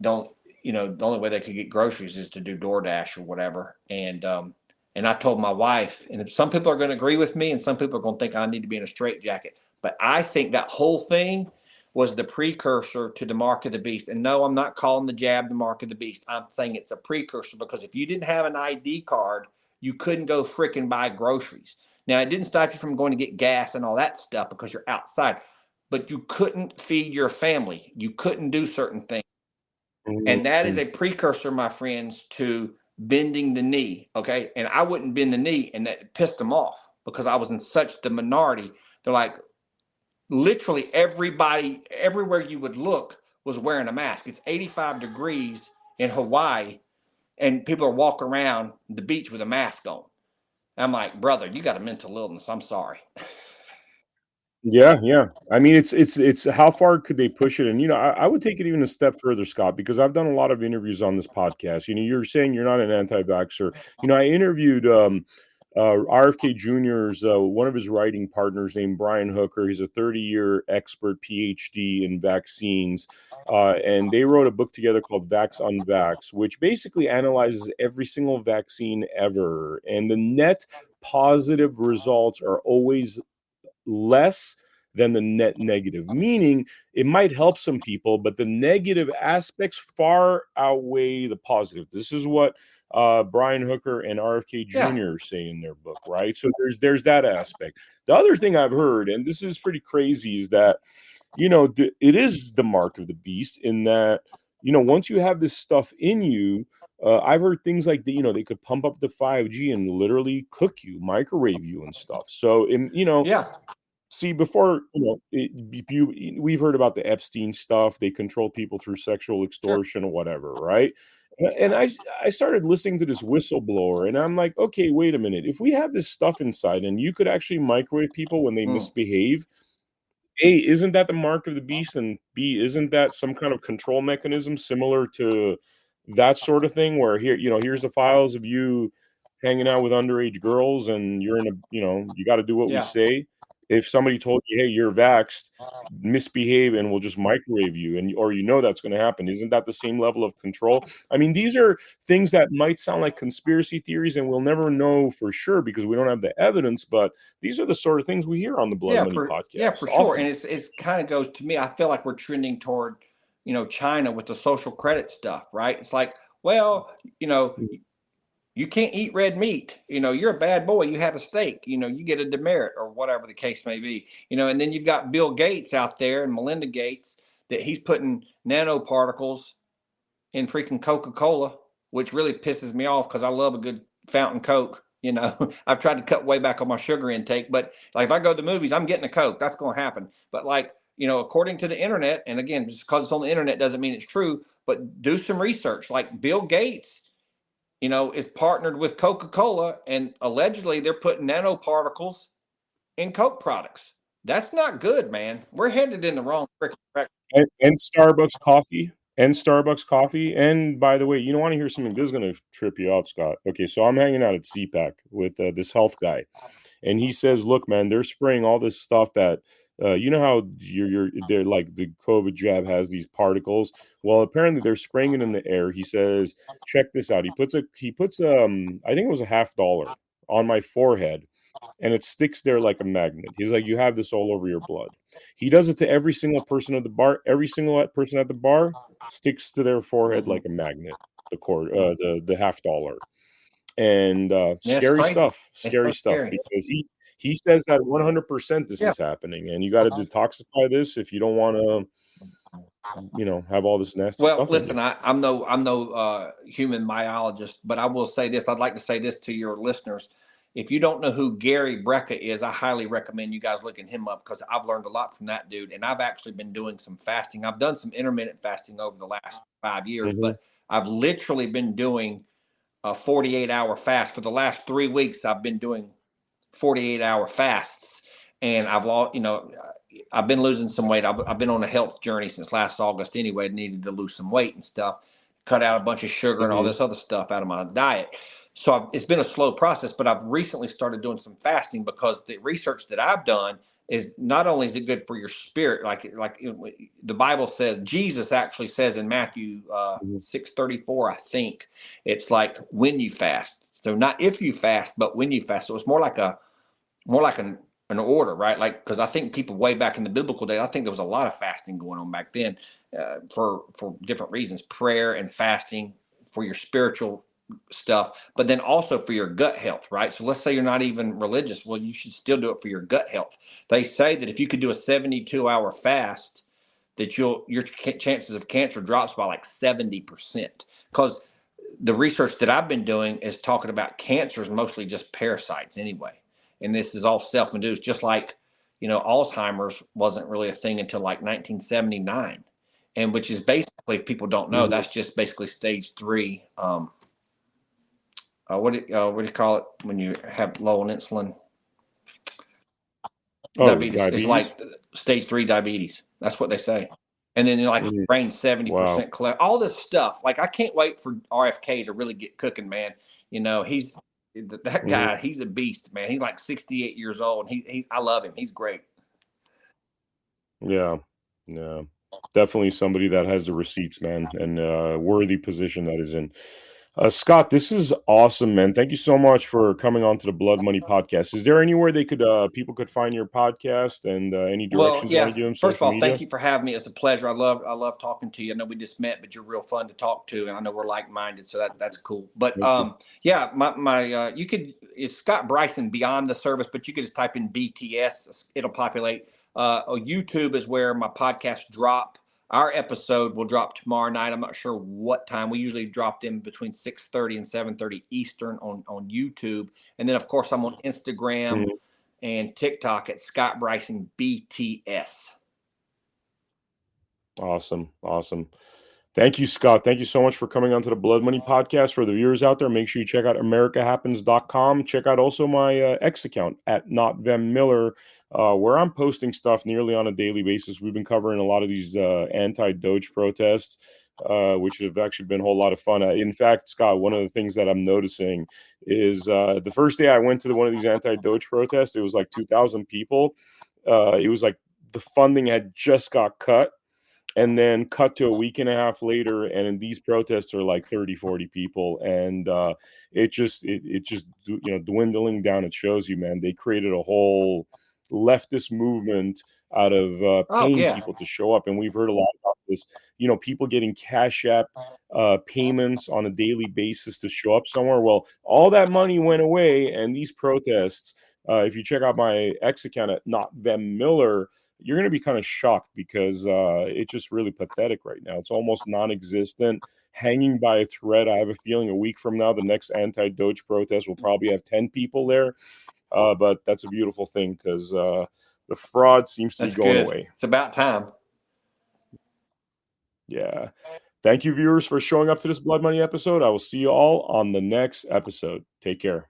don't the only way they could get groceries is to do DoorDash or whatever. And I told my wife, and some people are going to agree with me, and some people are going to think I need to be in a straitjacket. But I think that whole thing was the precursor to the mark of the beast. And no, I'm not calling the jab the mark of the beast. I'm saying it's a precursor because if you didn't have an ID card, you couldn't go fricking buy groceries. Now, it didn't stop you from going to get gas and all that stuff because you're outside, but you couldn't feed your family. You couldn't do certain things. And that is Mhm. a precursor, my friends, to bending the knee. Okay. And I wouldn't bend the knee, and that pissed them off because I was in such the minority. They're like, literally everybody, everywhere you would look, was wearing a mask. It's 85 degrees in Hawaii, and people are walking around the beach with a mask on. I'm like, brother, you got a mental illness. I'm sorry. Yeah, yeah. I mean, it's how far could they push it? And I would take it even a step further, Scott, because I've done a lot of interviews on this podcast. You're saying you're not an anti-vaxxer. I interviewed RFK Jr.'s one of his writing partners named Brian Hooker. He's a 30-year expert, PhD in vaccines, and they wrote a book together called Vax Unvax, which basically analyzes every single vaccine ever, and the net positive results are always less than the net negative, meaning it might help some people, but the negative aspects far outweigh the positive. This is what Brian Hooker and RFK Yeah. Jr. say in their book, right? So there's that aspect. The other thing I've heard, and this is pretty crazy, is that it is the mark of the beast in that once you have this stuff in you. I've heard things like they could pump up the 5G and literally cook you, microwave you, and stuff. So, Yeah. see, before we've heard about the Epstein stuff. They control people through sexual Sure. extortion or whatever, right? And I started listening to this whistleblower, and I'm like, okay, wait a minute. If we have this stuff inside, and you could actually microwave people when they Mm. misbehave, A, isn't that the mark of the beast? And B, isn't that some kind of control mechanism similar to that sort of thing where here's the files of you hanging out with underage girls and you're in a, you got to do what we Yeah. say. If somebody told you, hey, you're vaxxed, misbehave and we'll just microwave you, or that's going to happen. Isn't that the same level of control? I mean, these are things that might sound like conspiracy theories and we'll never know for sure because we don't have the evidence, but these are the sort of things we hear on the Blood Money podcast for sure. often. And it's kind of goes to me. I feel like we're trending toward, China with the social credit stuff, right? It's like, well, you can't eat red meat. You're a bad boy. You have a steak. You get a demerit or whatever the case may be. And then you've got Bill Gates out there and Melinda Gates that he's putting nanoparticles in freaking Coca-Cola, which really pisses me off because I love a good fountain Coke. I've tried to cut way back on my sugar intake, but like if I go to the movies, I'm getting a Coke. That's going to happen. But like, according to the internet, and again, just because it's on the internet doesn't mean it's true, but do some research. Like Bill Gates, is partnered with Coca-Cola and allegedly they're putting nanoparticles in Coke products. That's not good, man. We're headed in the wrong direction. And Starbucks coffee. And Starbucks coffee. And by the way, you don't want to hear something. This is going to trip you out, Scott. Okay, so I'm hanging out at CPAC with this health guy, and he says, "Look, man, they're spraying all this stuff that you know how they're like the COVID jab has these particles. Well, apparently they're spraying it in the air." He says, "Check this out." He puts I think it was a $50 on my forehead, and it sticks there like a magnet. He's like, "You have this all over your blood." He does it to every single person at the bar. Every single person at the bar sticks to their forehead like a magnet. The $50, and Yeah, it's scary crazy. stuff. It's Scary so stuff scary. because he says that 100% this Yeah. is happening, and you got to detoxify this if you don't want to, have all this nasty Well, stuff in you. listen, I'm no human biologist, but I will say this. I'd like to say this to your listeners. If you don't know who Gary Brecka is, I highly recommend you guys looking him up because I've learned a lot from that dude. And I've actually been doing some fasting. I've done some intermittent fasting over the last 5 years, Mhm. but I've literally been doing a 48-hour fast for the last 3 weeks. I've been doing 48-hour fasts, and I've been losing some weight. I've been on a health journey since last August anyway. I needed to lose some weight and stuff, cut out a bunch of sugar and all Mhm. this other stuff out of my diet. So it's been a slow process, but I've recently started doing some fasting because the research that I've done is not only is it good for your spirit, like the Bible says, Jesus actually says in Matthew Mhm. 6:34, I think it's like when you fast. So not if you fast, but when you fast. So it's more like an order, right? Like, because I think people way back in the biblical days, I think there was a lot of fasting going on back then for different reasons, prayer and fasting for your spiritual stuff, but then also for your gut health, right? So let's say you're not even religious. Well, you should still do it for your gut health. They say that if you could do a 72-hour fast, that your chances of cancer drops by like 70%. Because the research that I've been doing is talking about cancer is mostly just parasites anyway. And this is all self-induced, just like, Alzheimer's wasn't really a thing until like 1979. And which is basically, if people don't know, Mhm. that's just basically stage 3. What do you call it when you have low on insulin? Oh, Diabetes. It's diabetes. like stage 3 diabetes. That's what they say. And then like Mhm. brain Wow. 70% all this stuff. Like I can't wait for RFK to really get cooking, man. He's that Mhm. guy. He's a beast, man. He's like 68 years old, and he I love him. He's great. Yeah. Yeah. Definitely somebody that has the receipts, man, and worthy position that is in. Scott, this is awesome, man. Thank you so much for coming on to the Blood Money podcast. Is there anywhere people could find your podcast and any Well, directions you want yeah. to give them, First of social all, thank media? you for having me. It's a pleasure. I love talking to you. I know we just met, but you're real fun to talk to, and I know we're like minded, so that's cool. But Thank you. yeah, my you could it's Scott Bryson Beyond the Service, but you could just type in BTS. It'll populate. YouTube is where my podcasts drop. Our episode will drop tomorrow night. I'm not sure what time. We usually drop them between 6:30 and 7:30 Eastern on YouTube, and then of course I'm on Instagram Mhm. and TikTok at Scott Bryson BTS. Awesome. Awesome. Thank you, Scott. Thank you so much for coming on to the Blood Money podcast. For the viewers out there, make sure you check out americahappens.com. Check out also my X account at NotVemMiller, where I'm posting stuff nearly on a daily basis. We've been covering a lot of these anti-Doge protests, which have actually been a whole lot of fun. In fact, Scott, one of the things that I'm noticing is the first day I went to one of these anti-Doge protests, it was like 2,000 people. It was like the funding had just got cut. And then cut to a week and a half later, and these protests are like 30, 40 people. And it just dwindling down. It shows you, man, they created a whole leftist movement out of paying people to show up. And we've heard a lot about this, people getting Cash App payments on a daily basis to show up somewhere. Well, all that money went away, and these protests, if you check out my X account at NotVemMiller, you're going to be kind of shocked because it's just really pathetic right now. It's almost non-existent, hanging by a thread. I have a feeling a week from now, the next anti-Doge protest will probably have 10 people there. But that's a beautiful thing because the fraud seems to be going away. It's about time. Yeah. Thank you, viewers, for showing up to this Blood Money episode. I will see you all on the next episode. Take care.